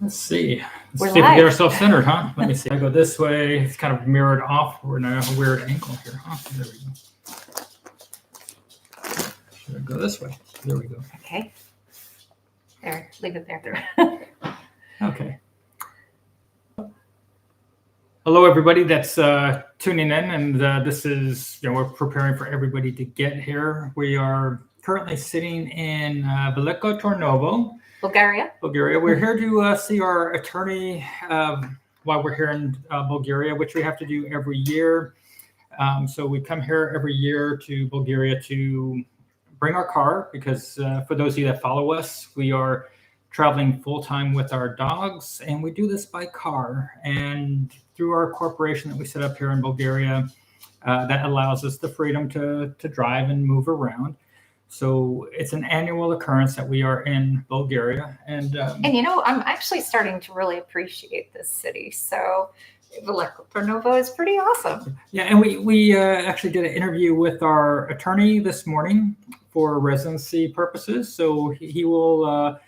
Let's see. Let's see if we get ourselves centered, huh? Let me see. I go this way. It's kind of mirrored off. We're in a weird angle here, huh? There we go. Should I go this way? There we go. Okay. There. Leave it there. Okay. Hello, everybody that's tuning in, and this is, we're preparing for everybody to get here. We are currently sitting in Veliko Tarnovo, Bulgaria. We're here to see our attorney while we're here in Bulgaria, which we have to do every year. So we come here every year to Bulgaria to bring our car because for those of you that follow us, we are traveling full-time with our dogs, and we do this by car. And through our corporation that we set up here in Bulgaria, that allows us the freedom to drive and move around. So it's an annual occurrence that we are in Bulgaria. And I'm actually starting to really appreciate this city. So Veliko Tarnovo is pretty awesome. Yeah, and we actually did an interview with our attorney this morning for residency purposes. So he will,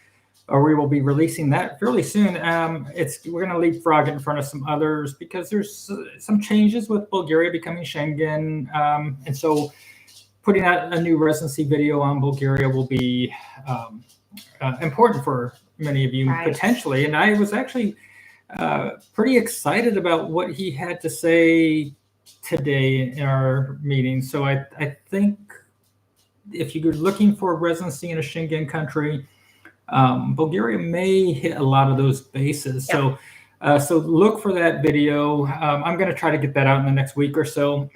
or we will be releasing that fairly soon. We're going to leapfrog it in front of some others because there's some changes with Bulgaria becoming Schengen. And so putting out a new residency video on Bulgaria will be important for many of you potentially. And I was actually pretty excited about what he had to say today in our meeting. So I think if you're looking for residency in a Schengen country, Bulgaria may hit a lot of those bases. Yep. So look for that video. I'm going to try to get that out in the next week or so.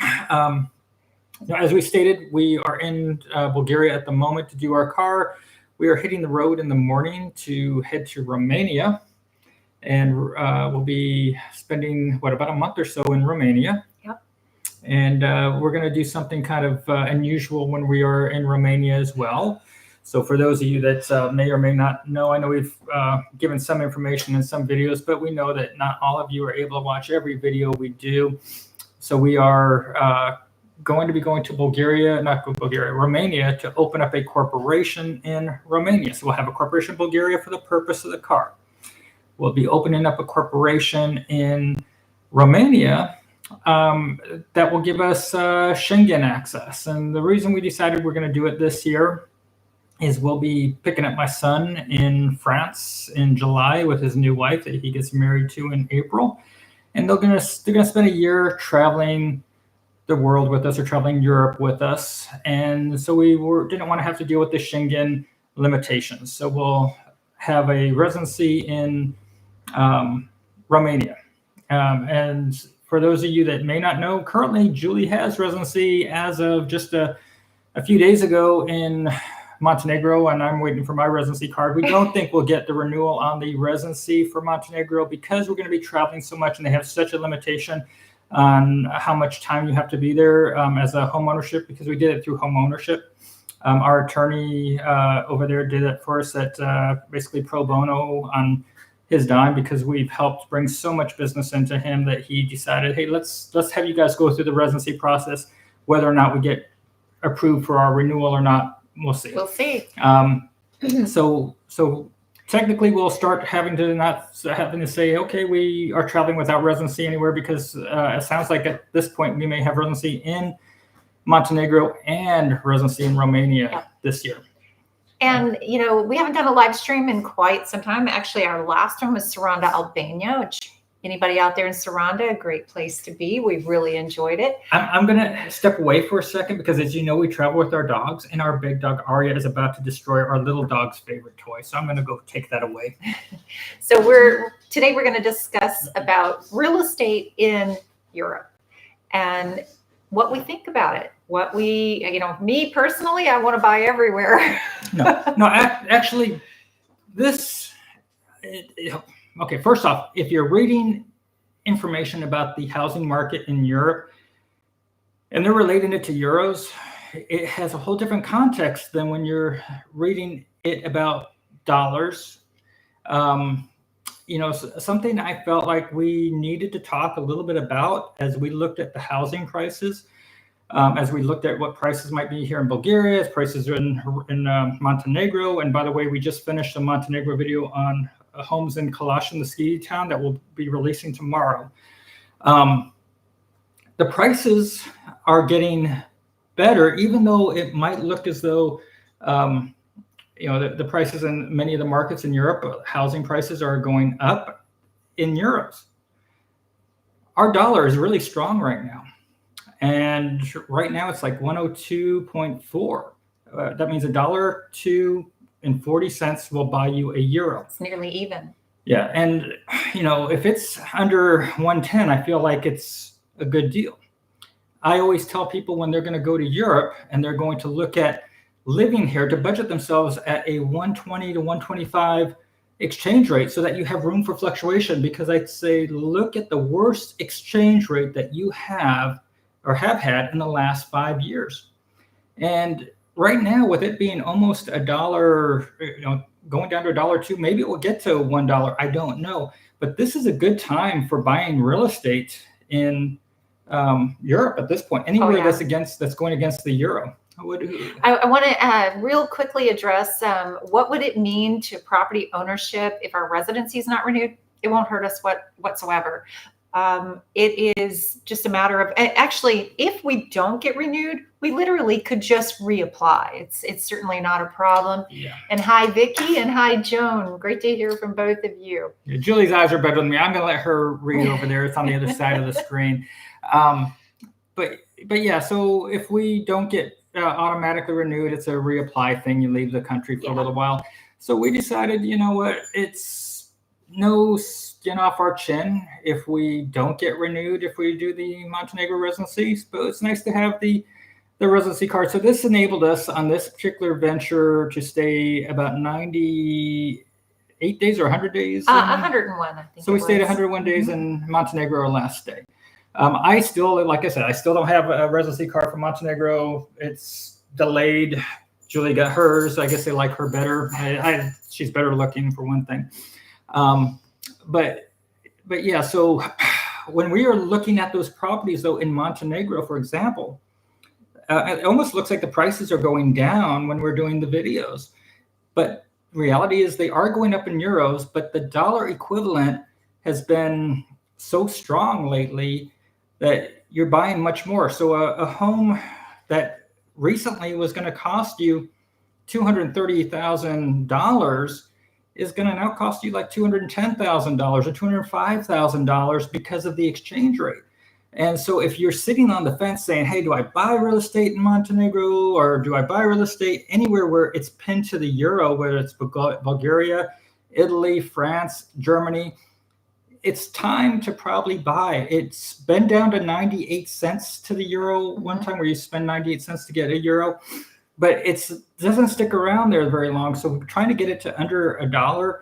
As we stated, we are in Bulgaria at the moment to do our car. We are hitting the road in the morning to head to Romania, and we'll be spending about a month or so in Romania. Yep. And we're going to do something kind of unusual when we are in Romania as well. So for those of you that may or may not know, I know we've given some information in some videos, but we know that not all of you are able to watch every video we do. So we are going to be going to Romania to open up a corporation in Romania. So we'll have a corporation in Bulgaria for the purpose of the car. We'll be opening up a corporation in Romania that will give us Schengen access. And the reason we decided we're going to do it this year is we'll be picking up my son in France in July with his new wife that he gets married to in April. And they're gonna spend a year traveling the world with us, or traveling Europe with us. And so we didn't want to have to deal with the Schengen limitations. So we'll have a residency in Romania. And for those of you that may not know, currently Julie has residency as of just a few days ago in Montenegro, and I'm waiting for my residency card. We don't think we'll get the renewal on the residency for Montenegro because we're going to be traveling so much, and they have such a limitation on how much time you have to be there as a home ownership, because we did it through home ownership. Our attorney over there did it for us at basically pro bono on his dime, because we've helped bring so much business into him that he decided, hey, let's have you guys go through the residency process. Whether or not we get approved for our renewal or not, we'll see. We'll see. So technically, we'll start having to say, okay, we are traveling without residency anywhere, because it sounds like at this point we may have residency in Montenegro and residency in Romania this year. And, we haven't done a live stream in quite some time. Actually, our last one was Saranda, Albania, which anybody out there in Saranda, a great place to be. We've really enjoyed it. I'm going to step away for a second because, as you know, we travel with our dogs, and our big dog, Arya, is about to destroy our little dog's favorite toy. So I'm going to go take that away. So today we're going to discuss about real estate in Europe and what we think about it. What me personally, I want to buy everywhere. No, actually, okay, first off, if you're reading information about the housing market in Europe and they're relating it to euros, it has a whole different context than when you're reading it about dollars. Something I felt like we needed to talk a little bit about as we looked at the housing prices. as we looked at what prices might be here in Bulgaria, as prices are in Montenegro. And by the way, we just finished a Montenegro video on homes in Kalash, the ski town, that we'll be releasing tomorrow. The prices are getting better, even though it might look as though the prices in many of the markets in Europe, housing prices are going up in euros. Our dollar is really strong right now. And right now it's like 102.4. That means $1.02 will buy you a euro. It's nearly even. Yeah. And, if it's under 110, I feel like it's a good deal. I always tell people when they're going to go to Europe and they're going to look at living here, to budget themselves at a 120 to 125 exchange rate so that you have room for fluctuation. Because I'd say, look at the worst exchange rate that you have or have had in the last 5 years. And right now, with it being almost $1, going down to $1.02, maybe it will get to $1. I don't know. But this is a good time for buying real estate in Europe at this point. Anywhere that's going against the euro. I want to real quickly address what would it mean to property ownership if our residency is not renewed? It won't hurt us whatsoever. It is just a matter of, actually, if we don't get renewed, we literally could just reapply. It's certainly not a problem. Yeah. And hi, Vicky, and hi, Joan. Great to hear from both of you. Yeah, Julie's eyes are better than me. I'm going to let her read over there. It's on the other side of the screen. But yeah, so if we don't get automatically renewed, it's a reapply thing. You leave the country for a little while. So we decided, it's no skin off our chin if we don't get renewed, if we do the Montenegro residency. But it's nice to have the residency card. So this enabled us on this particular venture to stay about 98 days or 100 days. 101, I think. So we stayed 101 days in Montenegro our last day. I still, like I said, I still don't have a residency card for Montenegro. It's delayed. Julie got hers. I guess they like her better. She's better looking, for one thing. But yeah, so when we are looking at those properties, though, in Montenegro, for example, it almost looks like the prices are going down when we're doing the videos. But reality is they are going up in euros, but the dollar equivalent has been so strong lately that you're buying much more. So a home that recently was going to cost you $230,000 is going to now cost you like $210,000 or $205,000 because of the exchange rate. And so if you're sitting on the fence saying, hey, do I buy real estate in Montenegro, or do I buy real estate anywhere where it's pinned to the euro, whether it's Bulgaria, Italy, France, Germany, it's time to probably buy. It's been down to 98 cents to the euro one time, where you spend 98 cents to get a euro, but it doesn't stick around there very long. So we're trying to get it to under $1.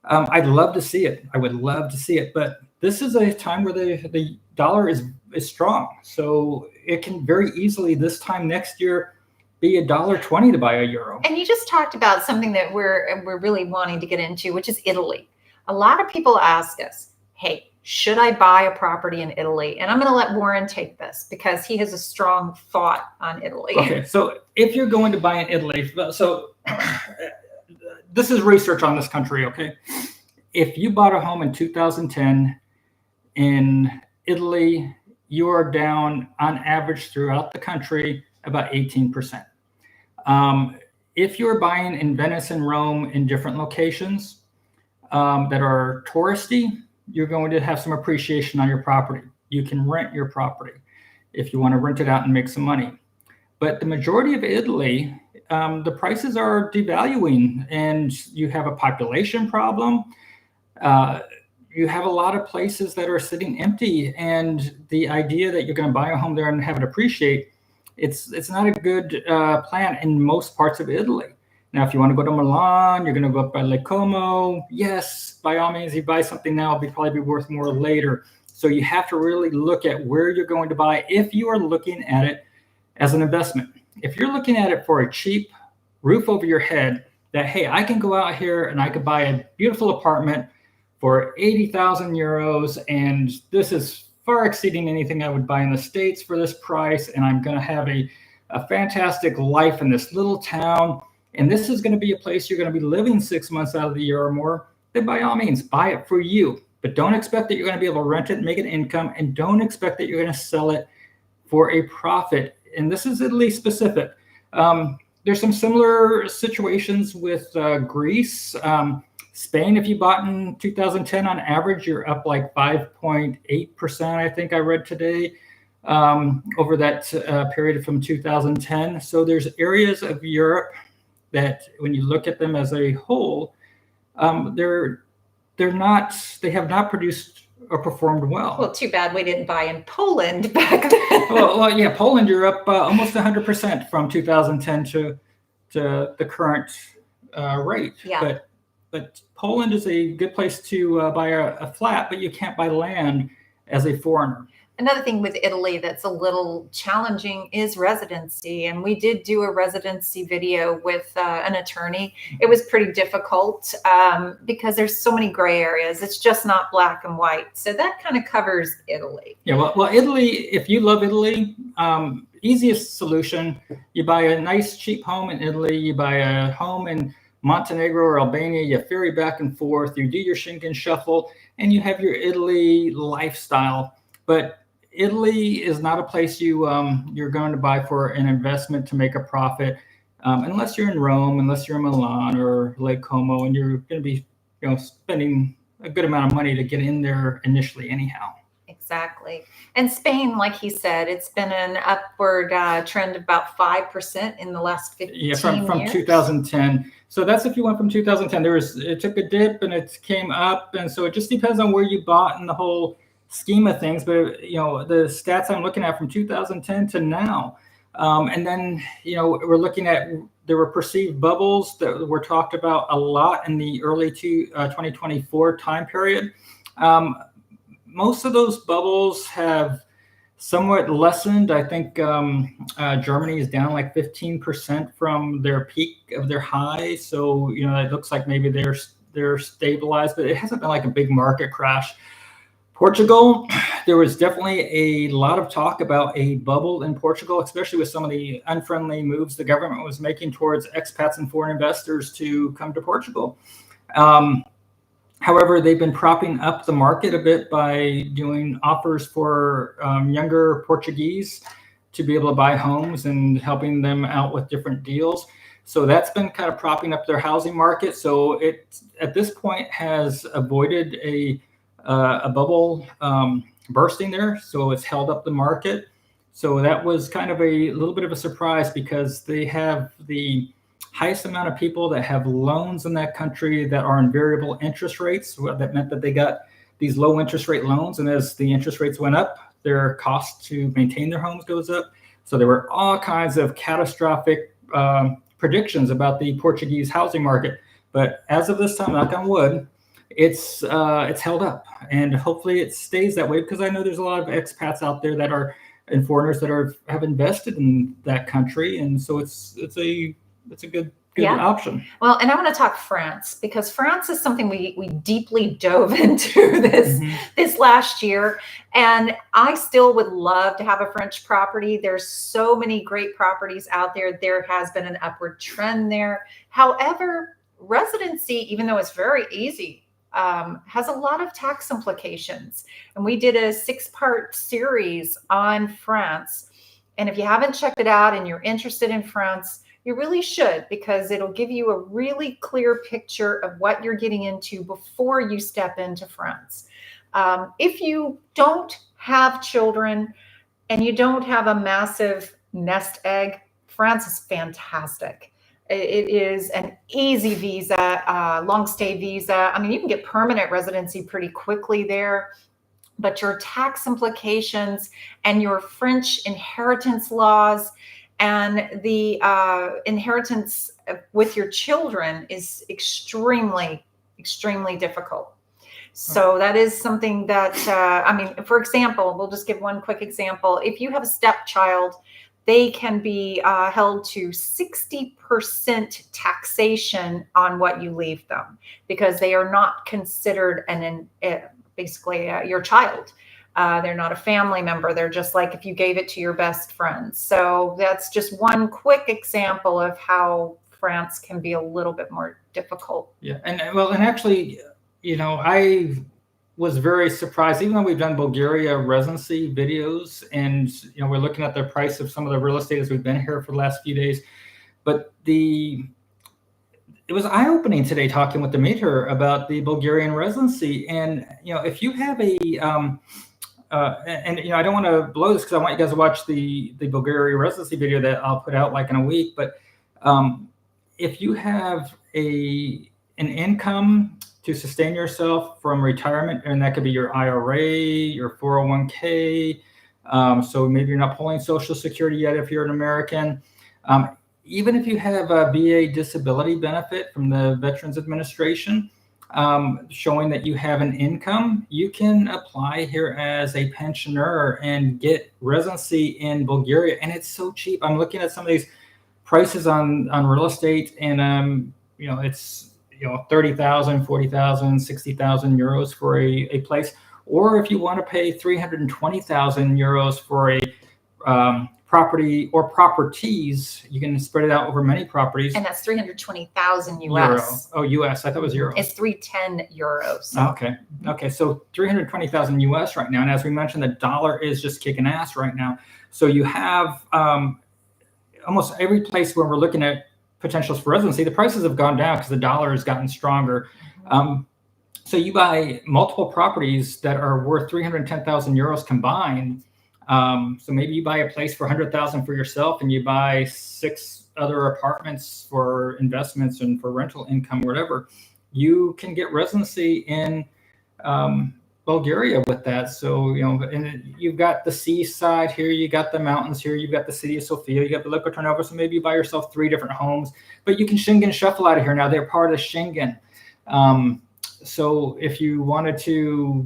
I'd love to see it. I would love to see it, but this is a time where the dollar is strong. So it can very easily this time next year be $1.20 to buy a euro. And you just talked about something that we're really wanting to get into, which is Italy. A lot of people ask us, hey, should I buy a property in Italy? And I'm going to let Warren take this because he has a strong thought on Italy. Okay, so if you're going to buy in Italy, so this is research on this country, okay? If you bought a home in 2010 in Italy, you are down on average throughout the country about 18%. If you're buying in Venice and Rome in different locations that are touristy, you're going to have some appreciation on your property. You can rent your property if you want to rent it out and make some money. But the majority of Italy, the prices are devaluing, and you have a population problem. You have a lot of places that are sitting empty, and the idea that you're going to buy a home there and have it appreciate, it's not a good plan in most parts of Italy. Now, if you want to go to Milan, you're going to go up by Lake Como. Yes, by all means, you buy something now, it'll probably be worth more later. So you have to really look at where you're going to buy if you are looking at it as an investment. If you're looking at it for a cheap roof over your head, that, hey, I can go out here and I could buy a beautiful apartment for 80,000 euros, and this is far exceeding anything I would buy in the States for this price. And I'm going to have a fantastic life in this little town. And this is going to be a place you're going to be living 6 months out of the year or more. Then by all means, buy it for you. But don't expect that you're going to be able to rent it and make an income. And don't expect that you're going to sell it for a profit. And this is Italy specific. There's some similar situations with Greece. Spain, if you bought in 2010, on average, you're up like 5.8%, I think I read today, over that period from 2010. So there's areas of Europe that when you look at them as a whole, they have not produced or performed well. Well, too bad we didn't buy in Poland back then. well, yeah, Poland, you're up almost 100% from 2010 to the current rate. Yeah. But Poland is a good place to buy a flat, but you can't buy land as a foreigner. Another thing with Italy that's a little challenging is residency. And we did do a residency video with an attorney. It was pretty difficult because there's so many gray areas. It's just not black and white. So that kind of covers Italy. Yeah, well, Italy, if you love Italy, easiest solution, you buy a nice cheap home in Italy, you buy a home in Montenegro or Albania, you ferry back and forth, you do your Schengen shuffle, and you have your Italy lifestyle. But Italy is not a place you're going to buy for an investment to make a profit, unless you're in Rome, unless you're in Milan or Lake Como, and you're going to be spending a good amount of money to get in there initially anyhow. Exactly. And Spain, like he said, it's been an upward trend of about 5% in the last 15 years. Yeah, from 2010. So that's if you went from 2010. It took a dip and it came up, and so it just depends on where you bought in the whole scheme of things. But the stats I'm looking at from 2010 to now, and then we're looking at, there were perceived bubbles that were talked about a lot in the early 2024 time period. Most of those bubbles have somewhat lessened. I think Germany is down like 15% from their peak of their high. So it looks like maybe they're stabilized, but it hasn't been like a big market crash. Portugal, there was definitely a lot of talk about a bubble in Portugal, especially with some of the unfriendly moves the government was making towards expats and foreign investors to come to Portugal. However, they've been propping up the market a bit by doing offers for younger Portuguese to be able to buy homes and helping them out with different deals. So that's been kind of propping up their housing market. So it, at this point, has avoided a bubble bursting there. So it's held up the market. So that was kind of a little bit of a surprise because they have the highest amount of people that have loans in that country that are on variable interest rates. Well, that meant that they got these low interest rate loans. And as the interest rates went up, their cost to maintain their homes goes up. So there were all kinds of catastrophic predictions about the Portuguese housing market. But as of this time, knock on wood, it's held up, and hopefully it stays that way, because I know there's a lot of expats out there that are, and foreigners that have invested in that country, and so it's a good option. Well, and I want to talk France, because France is something we deeply dove into this last year, and I still would love to have a French property. There's so many great properties out there. There has been an upward trend there. However, residency, even though it's very easy, has a lot of tax implications. And we did a 6-part series on France. And if you haven't checked it out and you're interested in France, you really should, because it'll give you a really clear picture of what you're getting into before you step into France. If you don't have children and you don't have a massive nest egg, France is fantastic. It is an easy visa, long stay visa. I mean, you can get permanent residency pretty quickly there, but your tax implications and your French inheritance laws and the inheritance with your children is extremely, extremely difficult. So that is something that, I mean, for example, we'll just give one quick example. If you have a stepchild, they can be held to 60% taxation on what you leave them, because they are not considered basically your child. They're not a family member. They're just like if you gave it to your best friend. So that's just one quick example of how France can be a little bit more difficult. Yeah, and actually, I was very surprised, even though we've done Bulgaria residency videos, and we're looking at the price of some of the real estate as we've been here for the last few days. But it was eye-opening today talking with the meter about the Bulgarian residency, and if you have a I don't want to blow this because I want you guys to watch the Bulgaria residency video that I'll put out like in a week. But if you have an income to sustain yourself from retirement, and that could be your IRA, your 401k, so maybe you're not pulling Social Security yet if you're an American. Even if you have a VA disability benefit from the Veterans Administration, showing that you have an income, you can apply here as a pensioner and get residency in Bulgaria. And it's so cheap. I'm looking at some of these prices on real estate, and it's 30,000, 40,000, 60,000 euros for a place. Or if you want to pay 320,000 euros for a property or properties, you can spread it out over many properties. And that's 320,000 US. Euro. Oh, US. I thought it was euro. It's 310 euros. Okay. So 320,000 US right now. And as we mentioned, the dollar is just kicking ass right now. So you have almost every place where we're looking at potentials for residency, the prices have gone down because the dollar has gotten stronger. So you buy multiple properties that are worth 310,000 euros combined. So maybe you buy a place for 100,000 for yourself, and you buy 6 other apartments for investments and for rental income or whatever. You can get residency in Bulgaria with that. So, and you've got the seaside here, you got the mountains here, you've got the city of Sofia, you got the Lake of Tarnova. So maybe you buy yourself 3 different homes, but you can Schengen shuffle out of here now. They're part of Schengen. So if you wanted to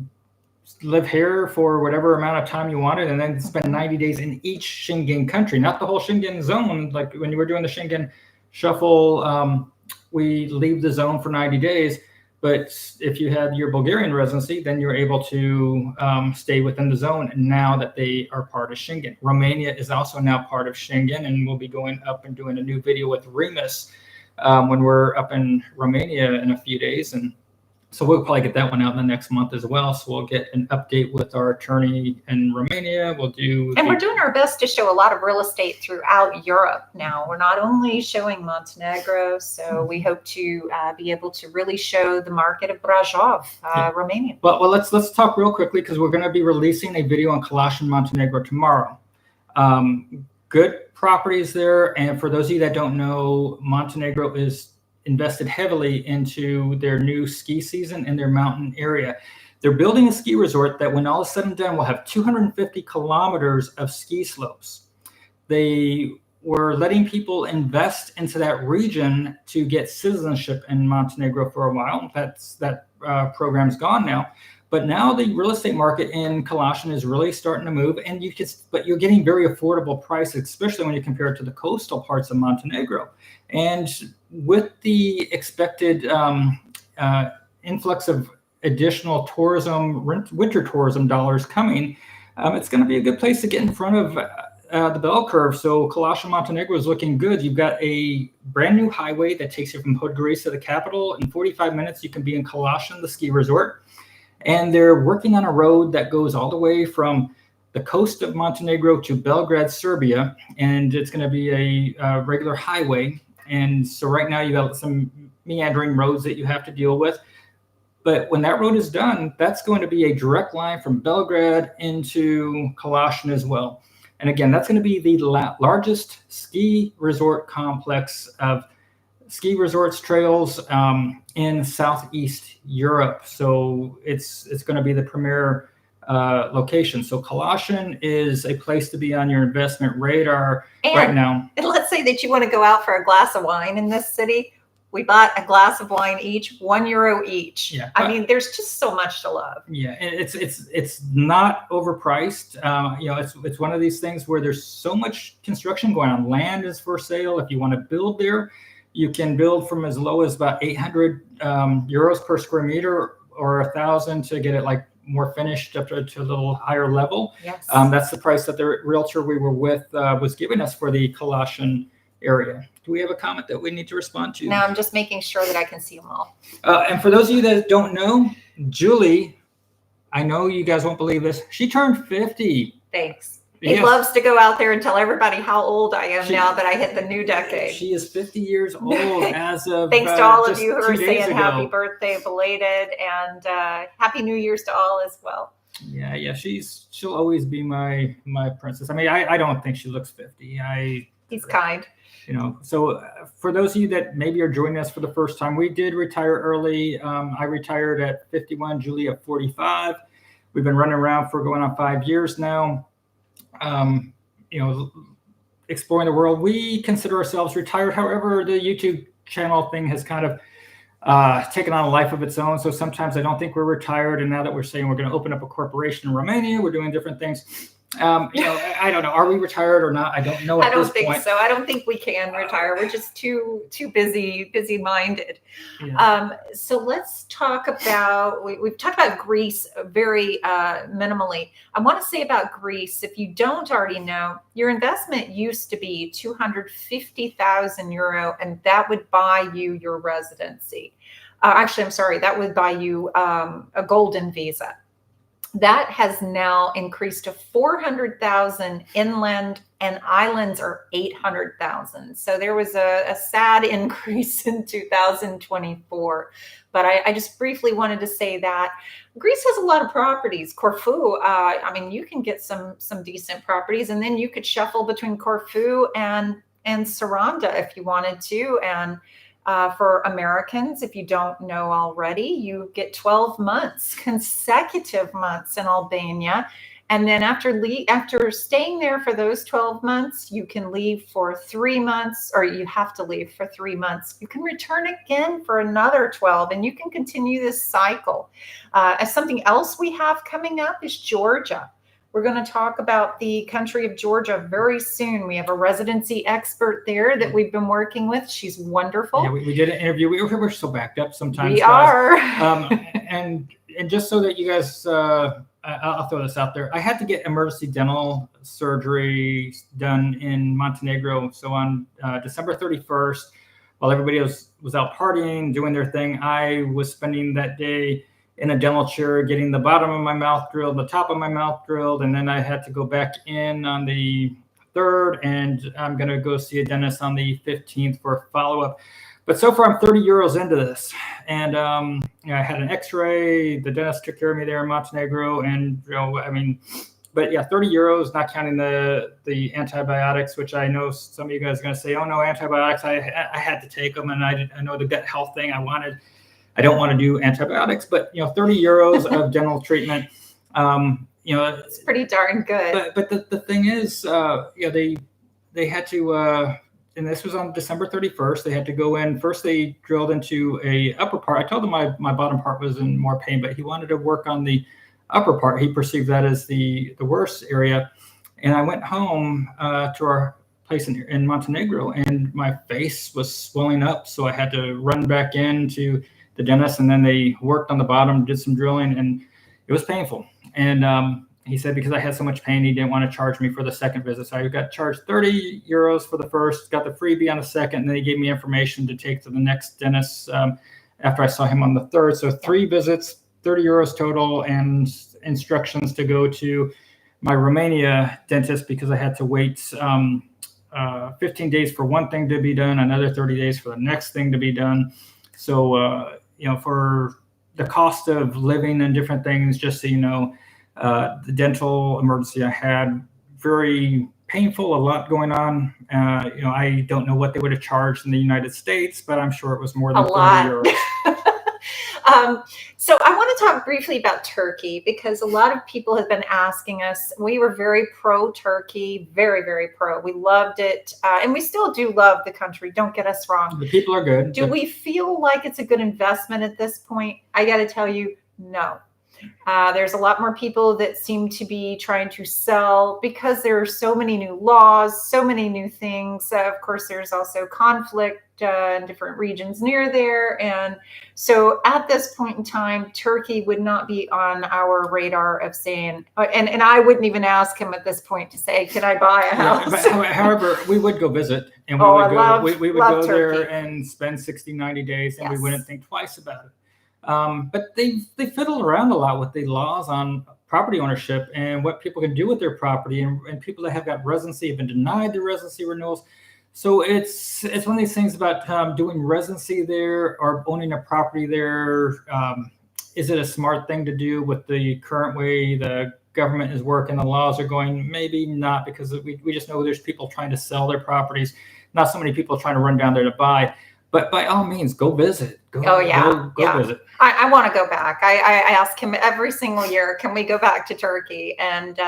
live here for whatever amount of time you wanted, and then spend 90 days in each Schengen country, not the whole Schengen zone. Like when you were doing the Schengen shuffle, we leave the zone for 90 days. But if you had your Bulgarian residency, then you're able to stay within the zone now that they are part of Schengen. Romania is also now part of Schengen, and we'll be going up and doing a new video with Remus when we're up in Romania in a few days. And so we'll probably get that one out in the next month as well. So we'll get an update with our attorney in Romania. We're doing our best to show a lot of real estate throughout Europe now. We're not only showing Montenegro, so we hope to be able to really show the market of Brajov, Romania. Well, let's talk real quickly, because we're going to be releasing a video on Fluctuation, Montenegro tomorrow. Good properties there. And for those of you that don't know, Montenegro is invested heavily into their new ski season in their mountain area. They're building a ski resort that, when all is said and done, will have 250 kilometers of ski slopes. They were letting people invest into that region to get citizenship in Montenegro for a while. That program's gone now. But now the real estate market in Fluctuation is really starting to move, and but you're getting very affordable prices, especially when you compare it to the coastal parts of Montenegro. And with the expected influx of additional tourism, winter tourism dollars coming, it's going to be a good place to get in front of the bell curve. So Fluctuation, Montenegro is looking good. You've got a brand new highway that takes you from Podgorica, the capital. In 45 minutes, you can be in Fluctuation, the ski resort. And they're working on a road that goes all the way from the coast of Montenegro to Belgrade, Serbia. And it's going to be a regular highway. And so right now you got some meandering roads that you have to deal with. But when that road is done, that's going to be a direct line from Belgrade into Fluctuation as well. And again, that's going to be the largest ski resort complex of ski resorts, trails in Southeast Europe. So it's going to be the premier location. So Fluctuation is a place to be on your investment radar right now. And let's say that you want to go out for a glass of wine in this city. We bought a glass of wine each, €1 each. Yeah, I mean, there's just so much to love. Yeah, and it's not overpriced. It's one of these things where there's so much construction going on. Land is for sale. If you want to build there, you can build from as low as about 800 euros per square meter or 1,000 to get it like more finished up to a little higher level. Yes. That's the price that the realtor we were with was giving us for the Colossian area. Do we have a comment that we need to respond to? No, I'm just making sure that I can see them all. And for those of you that don't know, Julie, I know you guys won't believe this. She turned 50. Thanks. He Yes. loves to go out there and tell everybody how old I am now that I hit the new decade. She is 50 years old as of Thanks to all of just you who 2 are days saying ago. happy birthday belated, and happy New Year's to all as well. Yeah. She'll always be my princess. I mean, I don't think she looks 50. He's kind. So for those of you that maybe are joining us for the first time, we did retire early. I retired at 51, Julie at 45. We've been running around for going on 5 years now. Exploring the world. We consider ourselves retired. However, the YouTube channel thing has kind of taken on a life of its own. So sometimes I don't think we're retired. And now that we're saying we're going to open up a corporation in Romania, we're doing different things. I don't know. Are we retired or not? I don't know. I don't think so. I don't think we can retire. We're just too busy minded. Yeah. So let's talk about, we've talked about Greece very minimally. I want to say about Greece, if you don't already know, your investment used to be 250,000 euro, and that would buy you your residency. Actually, I'm sorry, that would buy you a golden visa. That has now increased to 400,000 inland, and islands are 800,000. So there was a sad increase in 2024. But I just briefly wanted to say that Greece has a lot of properties. Corfu, I mean, you can get some decent properties, and then you could shuffle between Corfu and Saranda if you wanted to. And for Americans, if you don't know already, you get 12 months, consecutive months in Albania. And then after staying there for those 12 months, you can leave for 3 months, or you have to leave for 3 months. You can return again for another 12, and you can continue this cycle. As something else we have coming up is Georgia. We're going to talk about the country of Georgia very soon. We have a residency expert there that we've been working with. She's wonderful. Yeah, we did an interview. We're so backed up sometimes. We are. And just so that you guys, I'll throw this out there. I had to get emergency dental surgery done in Montenegro. So on December 31st, while everybody was out partying, doing their thing, I was spending that day in a dental chair, getting the bottom of my mouth drilled, the top of my mouth drilled, and then I had to go back in on the 3rd, and I'm going to go see a dentist on the 15th for a follow-up. But so far, I'm 30 euros into this, and I had an X-ray. The dentist took care of me there in Montenegro, and but yeah, 30 euros, not counting the antibiotics, which I know some of you guys are going to say, oh no, antibiotics, I had to take them, and I know the gut health thing I don't want to do antibiotics, but 30 euros of dental treatment, it's pretty darn good. But the thing is, they had to, and this was on December 31st. They had to go in first. They drilled into a upper part. I told them my bottom part was in more pain, but he wanted to work on the upper part. He perceived that as the worst area, and I went home to our place in Montenegro, and my face was swelling up, so I had to run back into the dentist, and then they worked on the bottom, did some drilling, and it was painful. And he said because I had so much pain, he didn't want to charge me for the second visit. So I got charged 30 euros for the first, got the freebie on the second, and then he gave me information to take to the next dentist after I saw him on the 3rd. So 3 visits, 30 euros total, and instructions to go to my Romania dentist because I had to wait 15 days for one thing to be done, another 30 days for the next thing to be done. So, for the cost of living and different things, just so you know, the dental emergency I had, very painful, a lot going on. I don't know what they would have charged in the United States, but I'm sure it was more than 30 euros. So I want to talk briefly about Turkey, because a lot of people have been asking us. We were very pro Turkey, very, very pro. We loved it. And we still do love the country. Don't get us wrong. The people are good. Do we feel like it's a good investment at this point? I got to tell you, no. There's a lot more people that seem to be trying to sell because there are so many new laws, so many new things. Of course, there's also conflict in different regions near there. And so at this point in time, Turkey would not be on our radar of saying, and I wouldn't even ask him at this point to say, can I buy a house? Yeah, but however, we would go visit, and we would go there and spend 60, 90 days, and we wouldn't think twice about it. But they fiddle around a lot with the laws on property ownership and what people can do with their property, and people that have got residency have been denied their residency renewals. So it's one of these things about doing residency there or owning a property there. Is it a smart thing to do with the current way the government is working, the laws are going? Maybe not, because we just know there's people trying to sell their properties, not so many people trying to run down there to buy. But by all means, go visit. Go visit. I want to go back. I ask him every single year, can we go back to Turkey? And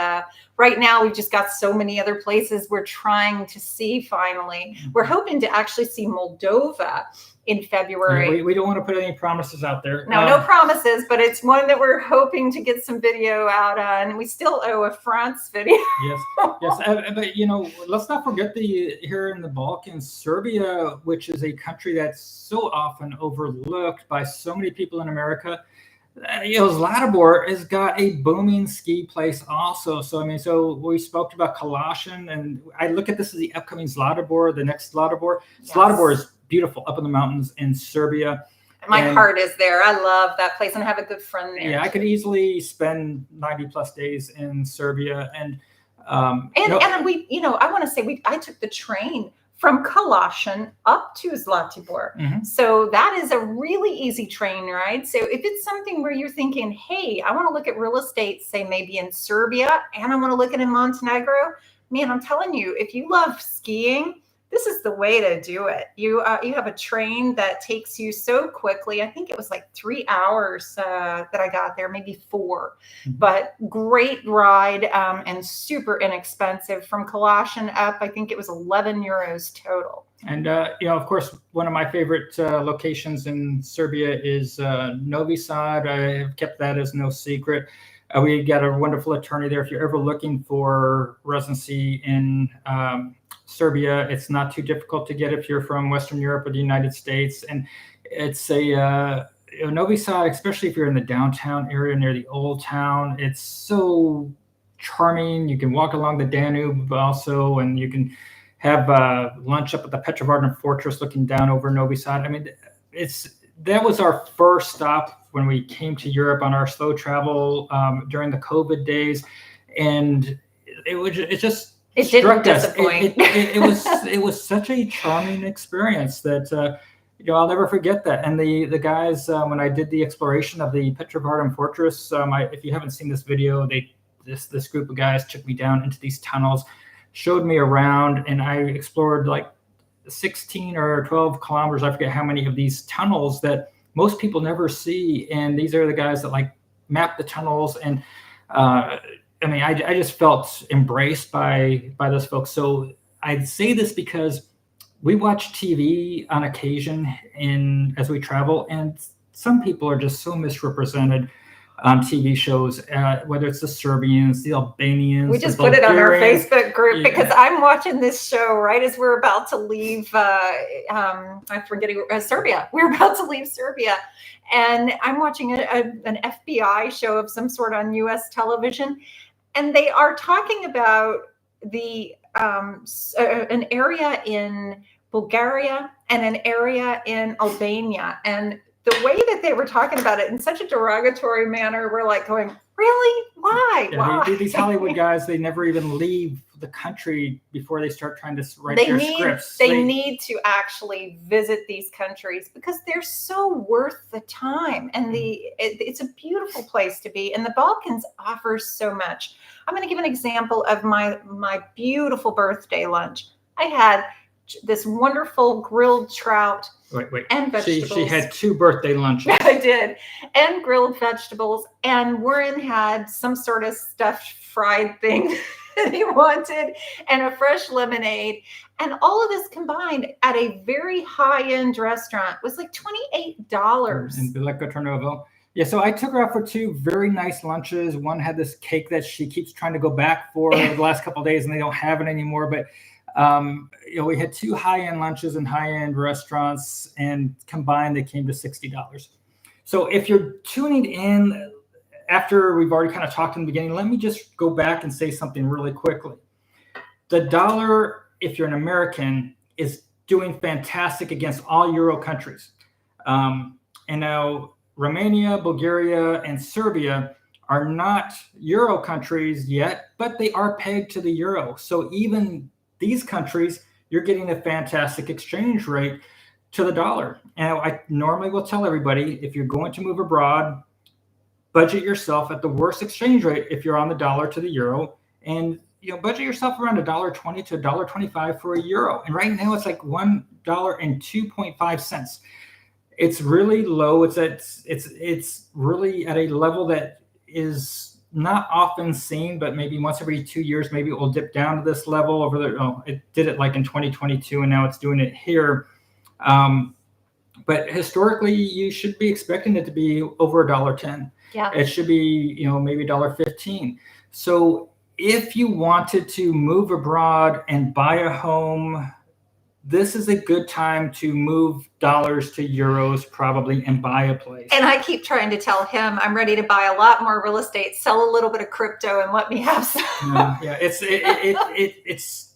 right now, we've just got so many other places we're trying to see finally. We're hoping to actually see Moldova in February. We don't want to put any promises out there. No promises, but it's one that we're hoping to get some video out on. We still owe a France video. Yes. But let's not forget here in the Balkans, Serbia, which is a country that's so often overlooked by so many people in America. Zlatibor has got a booming ski place also. So we spoke about Kalashin, and I look at this as the upcoming Zlatibor, the next Zlatibor. Yes. Zlatibor is beautiful up in the mountains in Serbia. My heart is there. I love that place and have a good friend there. Yeah, I could easily spend 90 plus days in Serbia. And we, I want to say I took the train from Kalashin up to Zlatibor. Mm-hmm. So that is a really easy train ride. So if it's something where you're thinking, hey, I want to look at real estate, say maybe in Serbia, and I want to look at in Montenegro, man, I'm telling you, if you love skiing, this is the way to do it. You have a train that takes you so quickly. I think it was like 3 hours that I got there, maybe 4. Mm-hmm. But great ride and super inexpensive. From Kalashin up, I think it was 11 euros total. And, of course, one of my favorite locations in Serbia is Novi Sad. I have kept that as no secret. We got a wonderful attorney there. If you're ever looking for residency in Serbia, it's not too difficult to get if you're from Western Europe or the United States. And it's Novi Sad, especially if you're in the downtown area near the old town, it's so charming. You can walk along the Danube also, and you can have lunch up at the Petrovaradin Fortress looking down over Novi Sad. That was our first stop when we came to Europe on our slow travel during the COVID days. And it didn't disappoint. It was such a charming experience that I'll never forget that. And the guys, when I did the exploration of the Petrovaradin Fortress, if you haven't seen this video, this group of guys took me down into these tunnels, showed me around, and I explored like 16 or 12 kilometers. I forget how many of these tunnels that most people never see. And these are the guys that map the tunnels. And I just felt embraced by those folks. So I'd say this because we watch TV on occasion as we travel, and some people are just so misrepresented on TV shows, whether it's the Serbians, the Albanians. We just put it on our Facebook group because I'm watching this show right as we're about to leave. I'm forgetting Serbia. We're about to leave Serbia, and I'm watching an FBI show of some sort on U.S. television. And they are talking about an area in Bulgaria and an area in Albania. And the way that they were talking about it in such a derogatory manner, we're like going, really? Why? Why? These Hollywood guys, they never even leave the country before they start trying to write their scripts. They need to actually visit these countries because they're so worth the time. And it's a beautiful place to be. And the Balkans offers so much. I'm going to give an example of my beautiful birthday lunch. I had this wonderful grilled trout and vegetables. She had 2 birthday lunches. I did. And grilled vegetables. And Warren had some sort of stuffed fried thing that he wanted and a fresh lemonade. And all of this combined at a very high-end restaurant was like $28. In Bilecko Trnovo. Yeah, so I took her out for 2 very nice lunches. One had this cake that she keeps trying to go back for the last couple of days, and they don't have it anymore. But We had 2 high-end lunches and high-end restaurants, and combined they came to $60. So if you're tuning in after we've already kind of talked in the beginning, let me just go back and say something really quickly. The dollar, if you're an American, is doing fantastic against all Euro countries. And now Romania, Bulgaria, and Serbia are not Euro countries yet, but they are pegged to the Euro. So even these countries, you're getting a fantastic exchange rate to the dollar. And I normally will tell everybody, if you're going to move abroad, budget yourself at the worst exchange rate if you're on the dollar to the Euro, and budget yourself around $1.20 to $1.25 for a euro. And right now it's like $1.02.5. It's really low. It's really at a level that is not often seen, but maybe once every 2 years, maybe it will dip down to this level over there. Oh, it did it like in 2022, and now it's doing it here. But historically, you should be expecting it to be over $1.10. Yeah. It should be, maybe $1.15. So if you wanted to move abroad and buy a home, this is a good time to move dollars to euros probably and buy a place. And I keep trying to tell him I'm ready to buy a lot more real estate, sell a little bit of crypto, and let me have some. Yeah, it's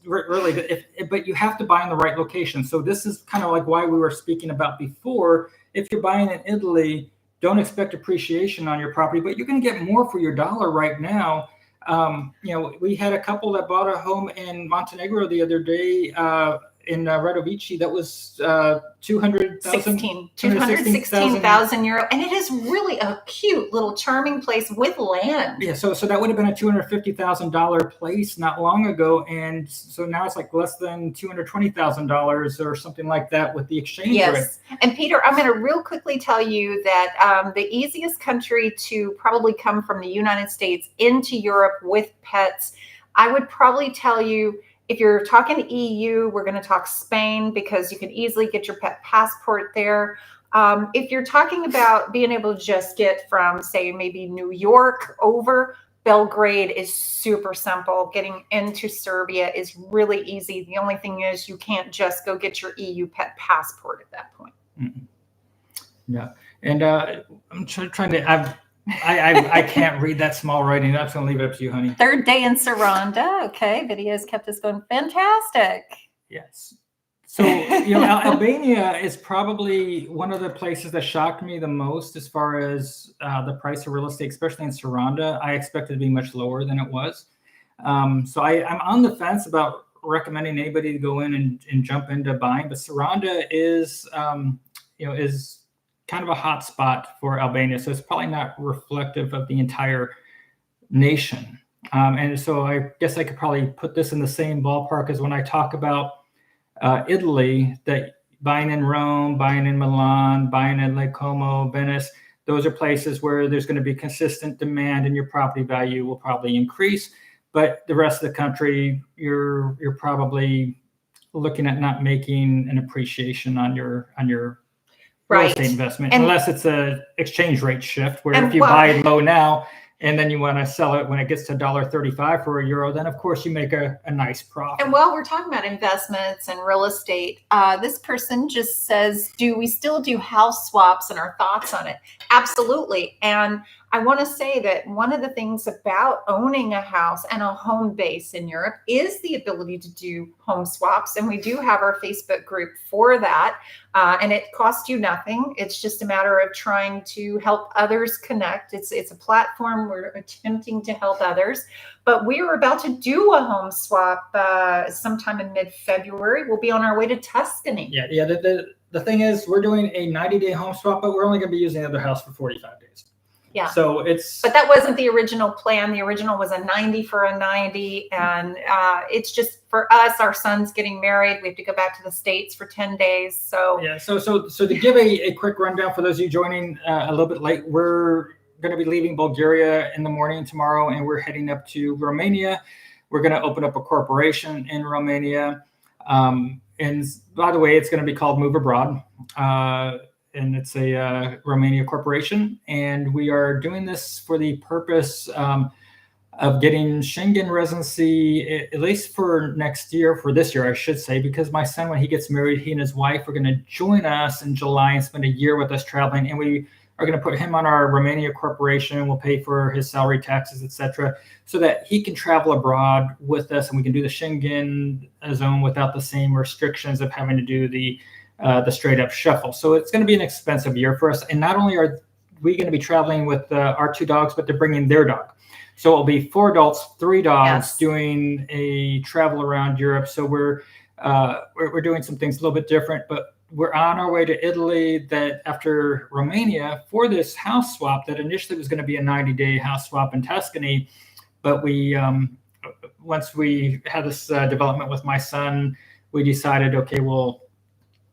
really, but you have to buy in the right location. So this is kind of like why we were speaking about before. If you're buying in Italy, don't expect appreciation on your property, but you're going to get more for your dollar right now. We had a couple that bought a home in Montenegro the other day, in Residency, that was 216,000 euro, and it is really a cute little charming place with land. Yeah, so that would have been a $250,000 place not long ago, and so now it's like less than $220,000 or something like that with the exchange rate. And Peter, I'm going to real quickly tell you that the easiest country to probably come from the United States into Europe with pets, I would probably tell you, if you're talking EU, we're going to talk Spain because you can easily get your pet passport there. If you're talking about being able to just get from, say, maybe New York over, Belgrade is super simple. Getting into Serbia is really easy. The only thing is you can't just go get your EU pet passport at that point. Mm-hmm. Yeah. And I'm trying to... I can't read that small writing. I'm just going to leave it up to you, honey. Third day in Saranda. Okay. Videos kept us going. Fantastic. Yes. So, Albania is probably one of the places that shocked me the most as far as the price of real estate, especially in Saranda. I expected it to be much lower than it was. So I'm on the fence about recommending anybody to go in and jump into buying, but Saranda is kind of a hot spot for Albania. So it's probably not reflective of the entire nation. And so I guess I could probably put this in the same ballpark as when I talk about Italy, that buying in Rome, buying in Milan, buying in Lake Como, Venice, those are places where there's going to be consistent demand and your property value will probably increase. But the rest of the country, you're probably looking at not making an appreciation on your real estate investment, unless it's a exchange rate shift where if you buy low now and then you want to sell it when it gets to $1.35 for a euro, then of course you make a nice profit. And while we're talking about investments and real estate, this person just says, do we still do house swaps, and our thoughts on it? Absolutely. And I want to say that one of the things about owning a house and a home base in Europe is the ability to do home swaps. And we do have our Facebook group for that. And it costs you nothing. It's just a matter of trying to help others connect. It's a platform. We're attempting to help others. But we are about to do a home swap sometime in mid-February. We'll be on our way to Tuscany. Yeah. The thing is, we're doing a 90-day home swap, but we're only going to be using the other house for 45 days. Yeah. So but that wasn't the original plan. The original was a 90 for a 90. And it's just for us, our son's getting married. We have to go back to the States for 10 days. So yeah. So to give a quick rundown for those of you joining a little bit late, we're going to be leaving Bulgaria in the morning tomorrow, and we're heading up to Romania. We're going to open up a corporation in Romania. And by the way, it's going to be called Move Abroad. And it's a Romania corporation. And we are doing this for the purpose of getting Schengen residency, at least for this year, I should say, because my son, when he gets married, he and his wife are going to join us in July and spend a year with us traveling. And we are going to put him on our Romania corporation. We'll pay for his salary, taxes, etc., so that he can travel abroad with us and we can do the Schengen zone without the same restrictions of having to do the straight up shuffle. So it's going to be an expensive year for us. And not only are we going to be traveling with our 2 dogs, but they're bringing their dog. So it'll be 4 adults, 3 dogs doing a travel around Europe. So we're doing some things a little bit different, but we're on our way to Italy that after Romania for this house swap that initially was going to be a 90-day house swap in Tuscany. But we, once we had this development with my son, we decided, okay, we'll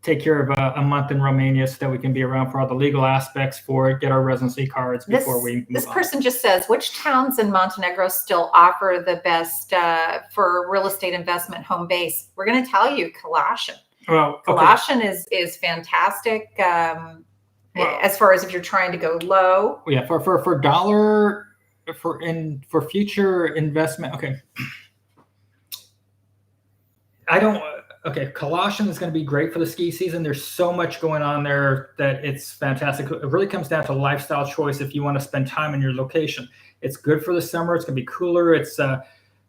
take care of a month in Romania so that we can be around for all the legal aspects for it, get our residency cards before we move This on. person just says, which towns in Montenegro still offer the best for real estate investment home base? We're going to tell you, Colossian. Well, okay. Colossian is fantastic as far as if you're trying to go low. Yeah, for dollar for future investment. Okay. Colossian is going to be great for the ski season. There's so much going on there that it's fantastic. It really comes down to lifestyle choice if you want to spend time in your location. It's good for the summer. It's going to be cooler. It's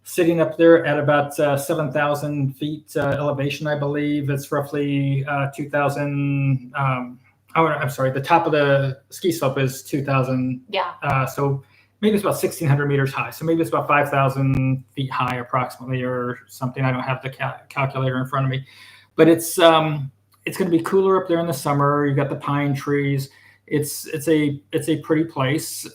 sitting up there at about 7,000 feet elevation, I believe. It's roughly 2,000. I'm sorry. The top of the ski slope is 2,000. Yeah. So maybe it's about 1,600 meters high. So maybe it's about 5,000 feet high approximately or something. I don't have the calculator in front of me. But it's going to be cooler up there in the summer. You got the pine trees. It's a pretty place.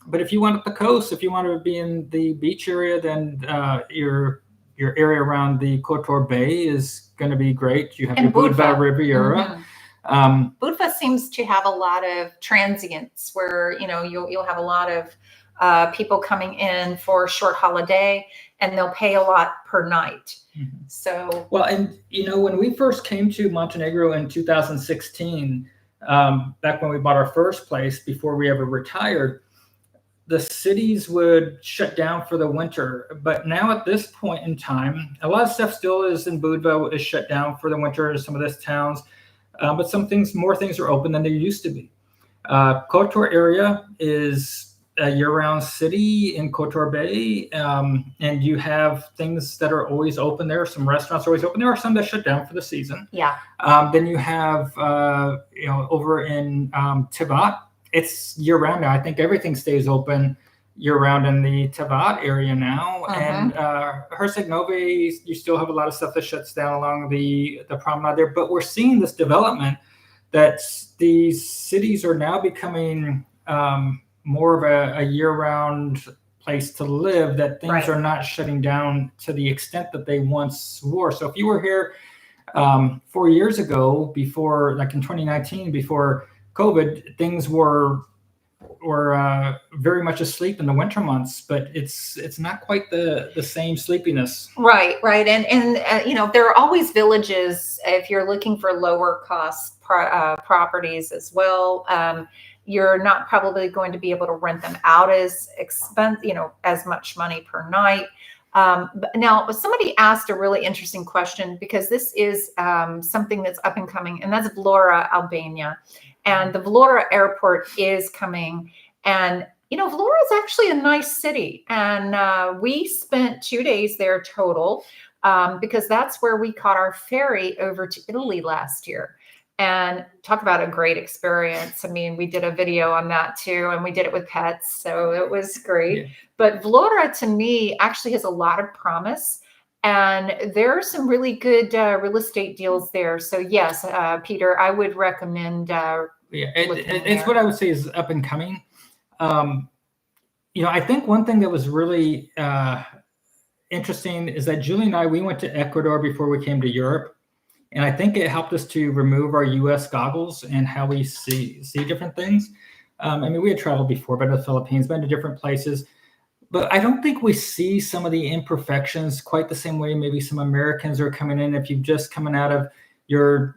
But if you want up the coast, if you want to be in the beach area, then your area around the Kotor Bay is going to be great. You have the Budva Riviera. Budva seems to have a lot of transients where, you'll have a lot of people coming in for a short holiday and they'll pay a lot per night. Mm-hmm. So, well, and when we first came to Montenegro in 2016, back when we bought our first place before we ever retired, the cities would shut down for the winter. But now at this point in time, a lot of stuff still is in Budva is shut down for the winter in some of these towns. But more things are open than they used to be. Kotor area is a year-round city in Kotor Bay, and you have things that are always open there. Some restaurants are always open. There are some that shut down for the season. Yeah. Then you have, over in Tivat, it's year-round now. I think everything stays open year-round in the Tivat area now. And Herceg-Novi, you still have a lot of stuff that shuts down along the promenade there. But we're seeing this development that these cities are now becoming more of a year-round place to live, that things are not shutting down to the extent that they once were. So if you were here 4 years ago, before, like in 2019, before COVID, things were very much asleep in the winter months, but it's not quite the same sleepiness. Right. And there are always villages if you're looking for lower cost properties as well. You're not probably going to be able to rent them out as as much money per night. But now somebody asked a really interesting question, because this is something that's up and coming, and that's Vlora, Albania. And the Vlora airport is coming. And, Vlora is actually a nice city. And we spent 2 days there total because that's where we caught our ferry over to Italy last year. And talk about a great experience. I mean, we did a video on that too, and we did it with pets. So it was great. Yeah. But Vlora, to me, actually has a lot of promise. And there are some really good real estate deals there. So yes, Peter, I would recommend. It's what I would say is up and coming. I think one thing that was really interesting is that Julie and we went to Ecuador before we came to Europe. And I think it helped us to remove our U.S. goggles and how we see different things. We had traveled before, but in the Philippines, been to different places. But I don't think we see some of the imperfections quite the same way maybe some Americans are coming in. If you've just coming out of your